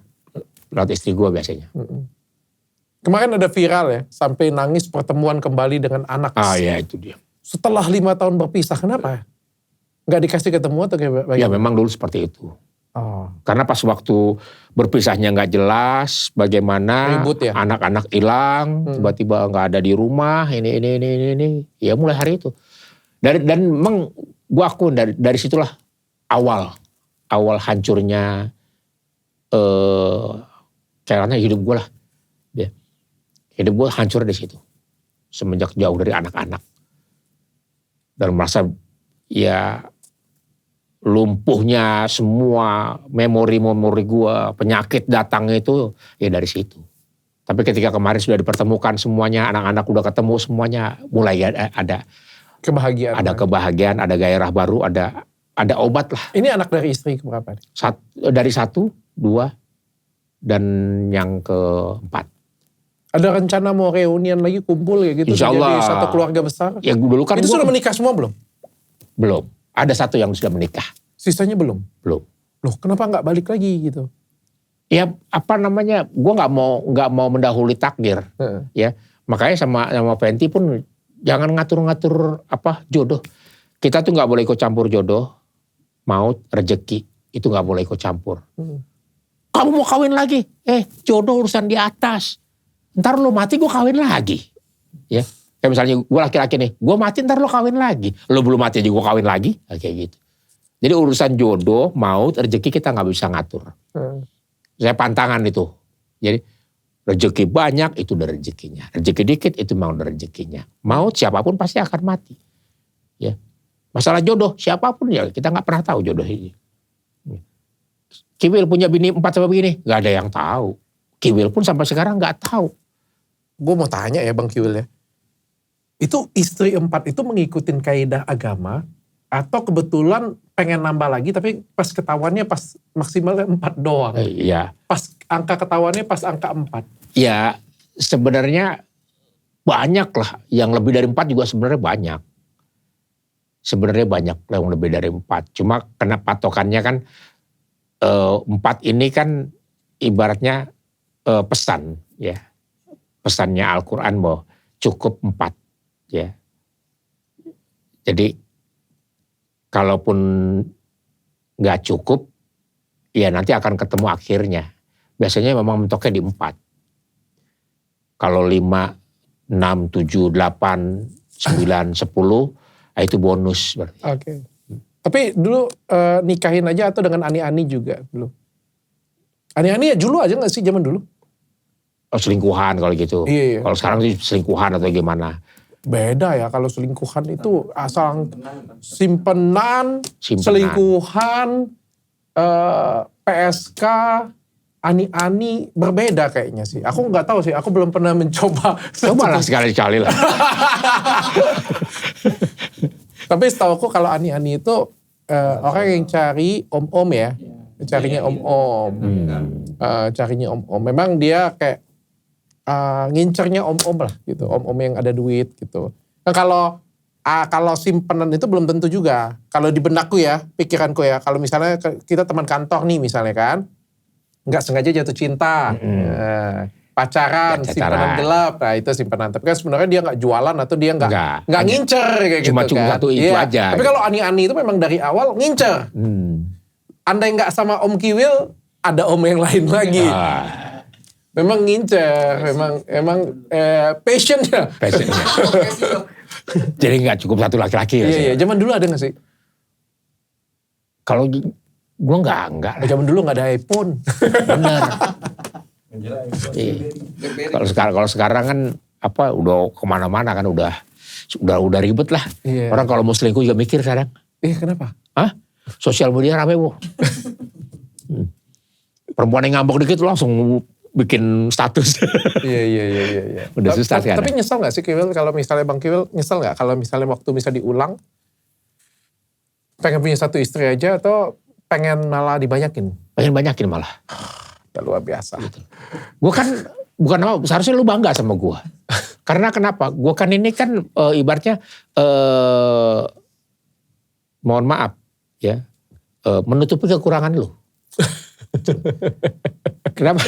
[SPEAKER 1] Lewat istri gue biasanya.
[SPEAKER 2] Kemarin ada viral ya, sampai nangis pertemuan kembali dengan anak.
[SPEAKER 1] Ah ya, itu dia.
[SPEAKER 2] Setelah 5 tahun berpisah, kenapa? Nggak dikasih ketemu atau kayak
[SPEAKER 1] Ya memang dulu seperti itu.
[SPEAKER 2] Oh.
[SPEAKER 1] Karena pas waktu berpisahnya nggak jelas, bagaimana
[SPEAKER 2] Ribut ya?
[SPEAKER 1] Anak-anak hilang, tiba-tiba nggak ada di rumah, ini. Ya mulai hari itu. Dan memang gue akun dari situlah awal hancurnya kayaknya hidup gue lah. Ya. Hidup gue hancur di situ. Semenjak jauh dari anak-anak. Dan merasa ya lumpuhnya semua memori gue, penyakit datangnya itu ya dari situ. Tapi ketika kemarin sudah dipertemukan semuanya, anak-anak udah ketemu semuanya, mulai ada
[SPEAKER 2] kebahagiaan.
[SPEAKER 1] Ada kebahagiaan, ada gairah baru, ada obat lah.
[SPEAKER 2] Ini anak dari istri keberapa?
[SPEAKER 1] Dari 1, 2, dan yang keempat.
[SPEAKER 2] Ada rencana mau reunian lagi, kumpul ya gitu?
[SPEAKER 1] Insya Allah.
[SPEAKER 2] Jadi satu keluarga besar?
[SPEAKER 1] Ya dulu kan
[SPEAKER 2] itu sudah menikah semua belum?
[SPEAKER 1] Belum. Ada 1 yang sudah menikah.
[SPEAKER 2] Sisanya belum?
[SPEAKER 1] Belum.
[SPEAKER 2] Loh kenapa nggak balik lagi gitu?
[SPEAKER 1] Ya gue nggak mau mendahului takdir. Ya makanya sama Fenty pun jangan ngatur-ngatur jodoh. Kita tuh nggak boleh ikut campur jodoh, maut, rezeki itu nggak boleh ikut campur. Kamu mau kawin lagi? Jodoh urusan di atas. Ntar lo mati gue kawin lagi. Ya kayak misalnya gue laki-laki nih, gue mati ntar lo kawin lagi. Lo belum mati aja gue kawin lagi, kayak gitu. Jadi urusan jodoh, maut, rezeki kita nggak bisa ngatur. Saya pantangan itu. Jadi rezeki banyak itu udah rezekinya. Rezeki dikit itu memang udah rezekinya. Maut siapapun pasti akan mati. Ya. Masalah jodoh siapapun ya kita nggak pernah tahu jodoh ini. Kiwil punya bini 4 sama begini, nggak ada yang tahu. Kiwil pun sampai sekarang nggak tahu.
[SPEAKER 2] Gue mau tanya ya Bang Kiwil ya. Itu istri 4 itu mengikutin kaidah agama atau kebetulan pengen nambah lagi tapi pas ketahuannya pas maksimalnya 4 doang.
[SPEAKER 1] Iya.
[SPEAKER 2] Pas angka ketahuannya pas angka 4.
[SPEAKER 1] Ya sebenarnya banyak lah. Yang lebih dari 4 juga sebenarnya banyak. Sebenarnya banyak yang lebih dari 4. Cuma kena patokannya kan 4 ini kan ibaratnya pesan ya. Pesannya Al-Quran bahwa cukup 4 ya. Jadi kalaupun nggak cukup, ya nanti akan ketemu akhirnya. Biasanya memang mentoknya di 4. Kalau 5, 6, 7, 8, 9, 10, itu bonus berarti.
[SPEAKER 2] Oke. Tapi dulu nikahin aja atau dengan ani-ani juga dulu? Ani-ani ya dulu aja gak sih zaman dulu?
[SPEAKER 1] Oh, selingkuhan kalau gitu.
[SPEAKER 2] Iya.
[SPEAKER 1] Kalau sekarang sih selingkuhan atau gimana.
[SPEAKER 2] Beda ya kalau selingkuhan itu asal simpenan. Selingkuhan, PSK, ani-ani berbeda kayaknya sih. Aku nggak tahu sih, aku belum pernah mencoba.
[SPEAKER 1] Cobalah sekali-kali lah.
[SPEAKER 2] Tapi setahu aku kalau ani-ani itu orang yang cari om-om ya, carinya om-om, carinya om-om. Memang dia kayak ngincernya om-om lah gitu, om-om yang ada duit gitu. Nah kalau simpenan itu belum tentu juga. Kalau di benakku ya, pikiranku ya, kalau misalnya kita teman kantor nih misalnya kan, nggak sengaja jatuh cinta. pacaran, simpanan gelap. Nah itu simpanan. Tapi kan sebenarnya dia nggak jualan atau dia nggak ngincer kayak
[SPEAKER 1] cuma
[SPEAKER 2] gitu kan.
[SPEAKER 1] Satu itu aja.
[SPEAKER 2] Tapi kalau Ani-Ani itu memang dari awal ngincer. Andai nggak sama Om Kiwil, ada Om yang lain lagi. Memang ngincer, memang passionnya.
[SPEAKER 1] Jadi nggak cukup satu laki-laki ya.
[SPEAKER 2] Iya, zaman dulu ada nggak sih?
[SPEAKER 1] Kalau gue enggak.
[SPEAKER 2] Zaman dulu nggak ada iPhone.
[SPEAKER 1] Bener. Kalau sekarang kan udah kemana-mana kan udah ribet lah. Iya. Orang kalau mau selingkuh juga mikir sekarang.
[SPEAKER 2] Kenapa?
[SPEAKER 1] Sosial media rame bu. Perempuan yang ngambek dikit langsung bikin status.
[SPEAKER 2] Iya.
[SPEAKER 1] Udah susah kan.
[SPEAKER 2] Tapi nyesel gak sih Kiwil kalau misalnya Bang Kiwil nyesel gak kalau misalnya waktu bisa diulang pengen punya satu istri aja atau pengen malah dibanyakin?
[SPEAKER 1] Pengen banyakin malah.
[SPEAKER 2] Luar biasa.
[SPEAKER 1] Gitu. Gue kan bukan apa, seharusnya lu bangga sama gue. Karena kenapa? Gue kan ini kan ibaratnya mohon maaf ya menutupi kekurangan lu. Kenapa?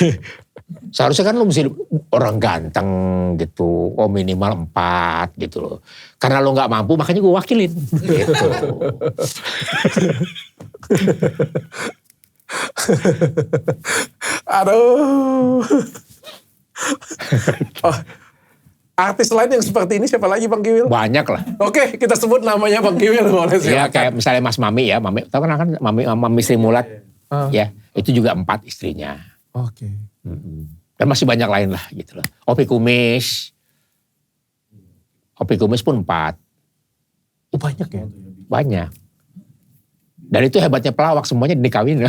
[SPEAKER 1] Seharusnya kan lu mesti orang ganteng gitu, minimal 4 gitu loh. Karena lu gak mampu makanya gue wakilin gitu.
[SPEAKER 2] Aduh. Artis lain yang seperti ini siapa lagi Bang Kiwil?
[SPEAKER 1] Banyak lah.
[SPEAKER 2] Oke, kita sebut namanya Bang Kiwil boleh sih.
[SPEAKER 1] Ya kayak misalnya Mas Mami ya, tahu kan Mami Sri Mulat. Ya, itu juga 4 istrinya.
[SPEAKER 2] Oke.
[SPEAKER 1] Dan masih banyak lain lah gitu loh. Opi Kumis pun 4.
[SPEAKER 2] Banyak ya?
[SPEAKER 1] Banyak. Dan itu hebatnya pelawak, semuanya dikawin.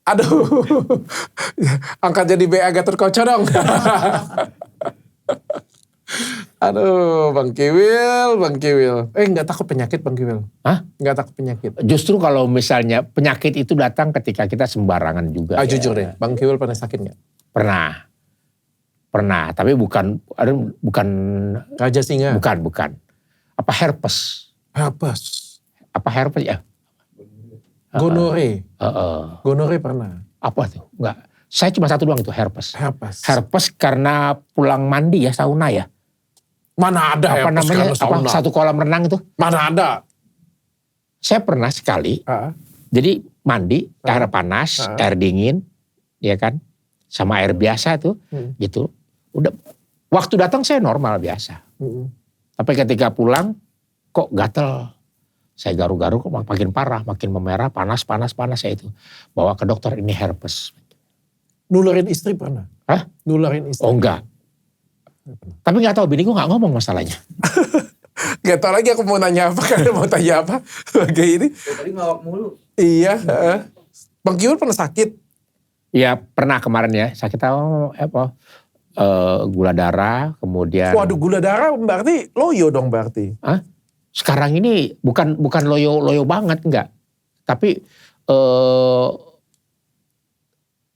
[SPEAKER 2] Aduh, angkat jadi BA Gatot Kaca dong. Aduh, Bang Kiwil. Nggak takut penyakit Bang Kiwil?
[SPEAKER 1] Hah?
[SPEAKER 2] Nggak takut penyakit?
[SPEAKER 1] Justru kalau misalnya penyakit itu datang ketika kita sembarangan juga.
[SPEAKER 2] Jujur deh, Bang Kiwil pernah sakit nggak?
[SPEAKER 1] Pernah, tapi bukan
[SPEAKER 2] Raja Singa?
[SPEAKER 1] Bukan. Apa herpes? Apa herpes ya?
[SPEAKER 2] Gonore? Gonore pernah?
[SPEAKER 1] Apa tuh? Enggak. Saya cuma satu doang itu herpes.
[SPEAKER 2] Herpes
[SPEAKER 1] karena pulang mandi ya, sauna ya.
[SPEAKER 2] Mana ada
[SPEAKER 1] apa namanya? Satu kolam renang itu?
[SPEAKER 2] Mana ada?
[SPEAKER 1] Saya pernah sekali. Jadi mandi, air panas, air dingin, ya kan? Sama air biasa tuh, gitu. Udah, waktu datang saya normal biasa. Tapi ketika pulang, kok gatel. Saya garu-garu kok makin parah, makin memerah, panas saya itu. Bawa ke dokter, ini herpes.
[SPEAKER 2] Nularin istri pernah?
[SPEAKER 1] Hah?
[SPEAKER 2] Nularin istri?
[SPEAKER 1] Oh enggak. Tapi gak tahu, bini gue gak ngomong masalahnya.
[SPEAKER 2] Gak tahu lagi aku mau nanya apa, karena mau tanya apa. Kayak ini.
[SPEAKER 3] Tadi ngawak mulu.
[SPEAKER 2] Iya. Bang Kiwil pernah sakit?
[SPEAKER 1] Iya pernah kemarin ya, sakit gula darah, kemudian.
[SPEAKER 2] Waduh, gula darah berarti loyo dong berarti.
[SPEAKER 1] Hah? Sekarang ini bukan loyo banget enggak. Tapi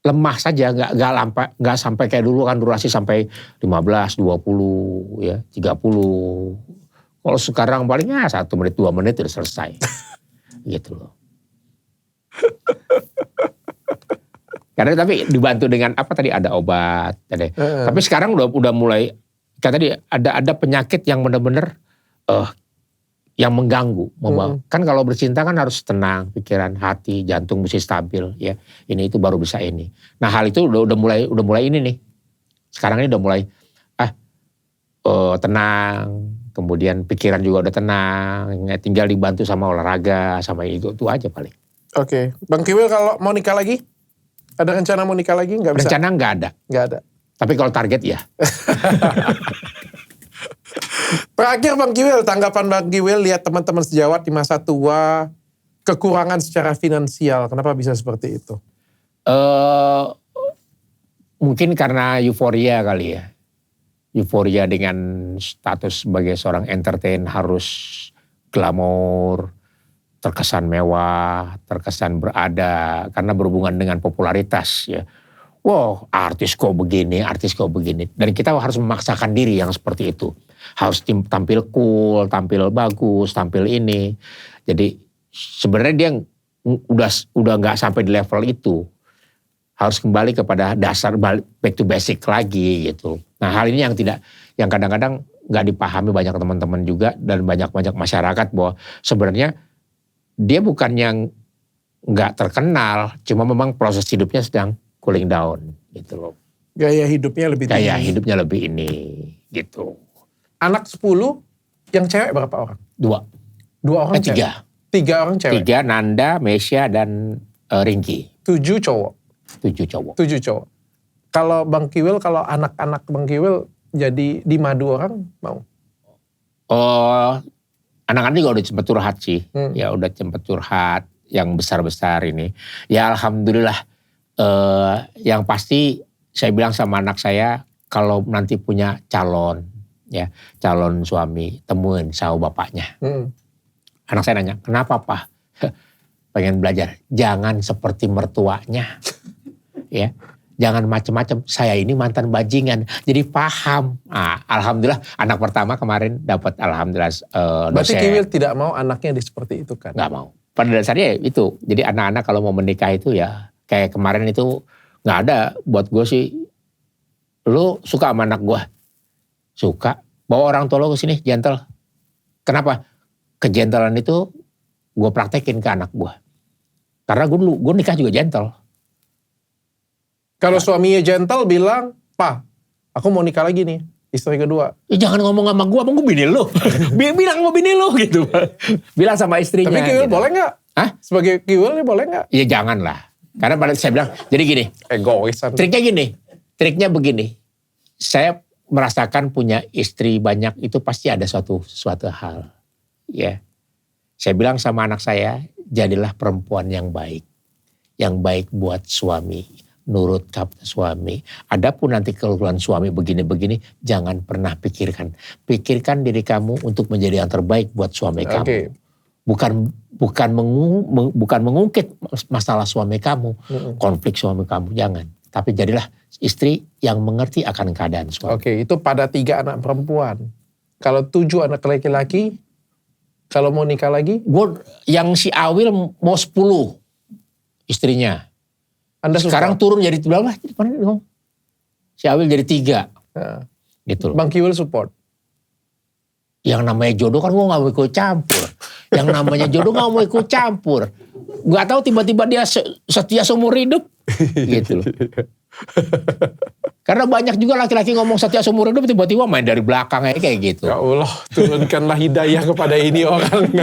[SPEAKER 1] lemah saja, enggak sampai kayak dulu kan durasi sampai 15, 20 ya, 30. Kalau sekarang palingnya 1 menit 2 menit udah selesai. Gitu loh. Karena tapi dibantu dengan apa tadi, ada obat tadi. Tapi sekarang udah mulai kayak tadi ada penyakit yang benar-benar yang mengganggu. Kan kalau bercinta kan harus tenang, pikiran, hati, jantung mesti stabil ya. Ini itu baru bisa ini. Nah, hal itu udah mulai ini nih. Sekarang ini udah mulai tenang, kemudian pikiran juga udah tenang, tinggal dibantu sama olahraga, sama itu aja paling.
[SPEAKER 2] Oke. Bang Kiwil kalau mau nikah lagi? Ada rencana mau nikah lagi? Nggak bisa?
[SPEAKER 1] Rencana nggak ada.
[SPEAKER 2] Nggak ada.
[SPEAKER 1] Tapi kalau target ya.
[SPEAKER 2] Terakhir Bang Kiwil, tanggapan Bang Kiwil lihat teman-teman sejawat di masa tua, kekurangan secara finansial. Kenapa bisa seperti itu?
[SPEAKER 1] Mungkin karena euforia kali ya. Euforia dengan status sebagai seorang entertain harus glamor, terkesan mewah, terkesan berada, karena berhubungan dengan popularitas ya. Wow, artis kok begini. Dan kita harus memaksakan diri yang seperti itu. Harus tampil cool, tampil bagus, tampil ini. Jadi sebenarnya dia udah nggak sampai di level itu. Harus kembali kepada dasar, back to basic lagi gitu. Nah hal ini yang kadang-kadang nggak dipahami banyak teman-teman juga dan banyak masyarakat bahwa sebenarnya dia bukan yang nggak terkenal, cuma memang proses hidupnya sedang cooling down gitu loh.
[SPEAKER 2] Gaya hidupnya lebih tinggi.
[SPEAKER 1] Gaya hidupnya lebih ini gitu.
[SPEAKER 2] Anak 10 yang cewek berapa orang?
[SPEAKER 1] 2
[SPEAKER 2] orang cewek?
[SPEAKER 1] 3
[SPEAKER 2] orang cewek?
[SPEAKER 1] 3, Nanda, Mesya, dan Ringki.
[SPEAKER 2] 7 cowok?
[SPEAKER 1] 7 cowok.
[SPEAKER 2] Kalau Bang Kiwil, kalau anak-anak Bang Kiwil jadi di madu orang mau?
[SPEAKER 1] Oh, anak-anak juga udah sempet curhat sih. Ya udah sempet curhat yang besar-besar ini. Ya alhamdulillah. Yang pasti saya bilang sama anak saya, kalau nanti punya calon suami, temuin sama bapaknya. Anak saya nanya, kenapa Pak? Pengen belajar. Jangan seperti mertuanya. Ya, jangan macam-macam. Saya ini mantan bajingan, jadi paham. Nah, alhamdulillah anak pertama kemarin dapat alhamdulillah dosen.
[SPEAKER 2] Berarti Kiwil tidak mau anaknya seperti itu kan?
[SPEAKER 1] Nggak mau. Pada dasarnya itu. Jadi anak-anak kalau mau menikah itu ya kayak kemarin itu nggak ada buat gue sih. Lu suka sama anak gue? Suka. Bawa orang tua lo ke sini, gentle. Kenapa? Kejentalan itu gue praktekin ke anak gue. Karena gue nikah juga gentle.
[SPEAKER 2] Kalau suaminya gentle bilang, "Pa, aku mau nikah lagi nih, istri kedua."
[SPEAKER 1] Jangan ngomong sama gue bini lo. Bilang sama bini lo gitu. Bilang sama istrinya.
[SPEAKER 2] Tapi Kiwil
[SPEAKER 1] gitu.
[SPEAKER 2] boleh gak?
[SPEAKER 1] Hah?
[SPEAKER 2] Sebagai Kiwil boleh gak?
[SPEAKER 1] Ya jangan lah. Karena pada saya bilang, jadi gini.
[SPEAKER 2] Egoisan.
[SPEAKER 1] Triknya begini. Saya merasakan punya istri banyak itu pasti ada suatu hal. Ya. Saya bilang sama anak saya, jadilah perempuan yang baik. Yang baik buat suami. Nurut kata suami. Adapun nanti keluhan suami begini-begini, jangan pernah pikirkan. Pikirkan diri kamu untuk menjadi yang terbaik buat suami kamu. Bukan mengungkit masalah suami kamu, konflik suami kamu, jangan. Tapi jadilah istri yang mengerti akan keadaan suami.
[SPEAKER 2] Oke, itu pada 3 anak perempuan. Kalau 7 anak laki-laki, kalau mau nikah lagi?
[SPEAKER 1] Yang si Awil mau 10 istrinya.
[SPEAKER 2] Anda
[SPEAKER 1] sekarang turun jadi berapa? Si Awil jadi 3.
[SPEAKER 2] Nah,
[SPEAKER 1] gitu loh.
[SPEAKER 2] Bang Kiwil support.
[SPEAKER 1] Yang namanya jodoh kan gue gak mau ikut campur. Yang namanya jodoh gak mau ikut campur. Gak tahu tiba-tiba dia setia seumur hidup. Gitu loh. Karena banyak juga laki-laki ngomong setia seumur hidup tiba-tiba main dari belakang kayak gitu.
[SPEAKER 2] Ya Allah, turunkanlah hidayah kepada ini orang.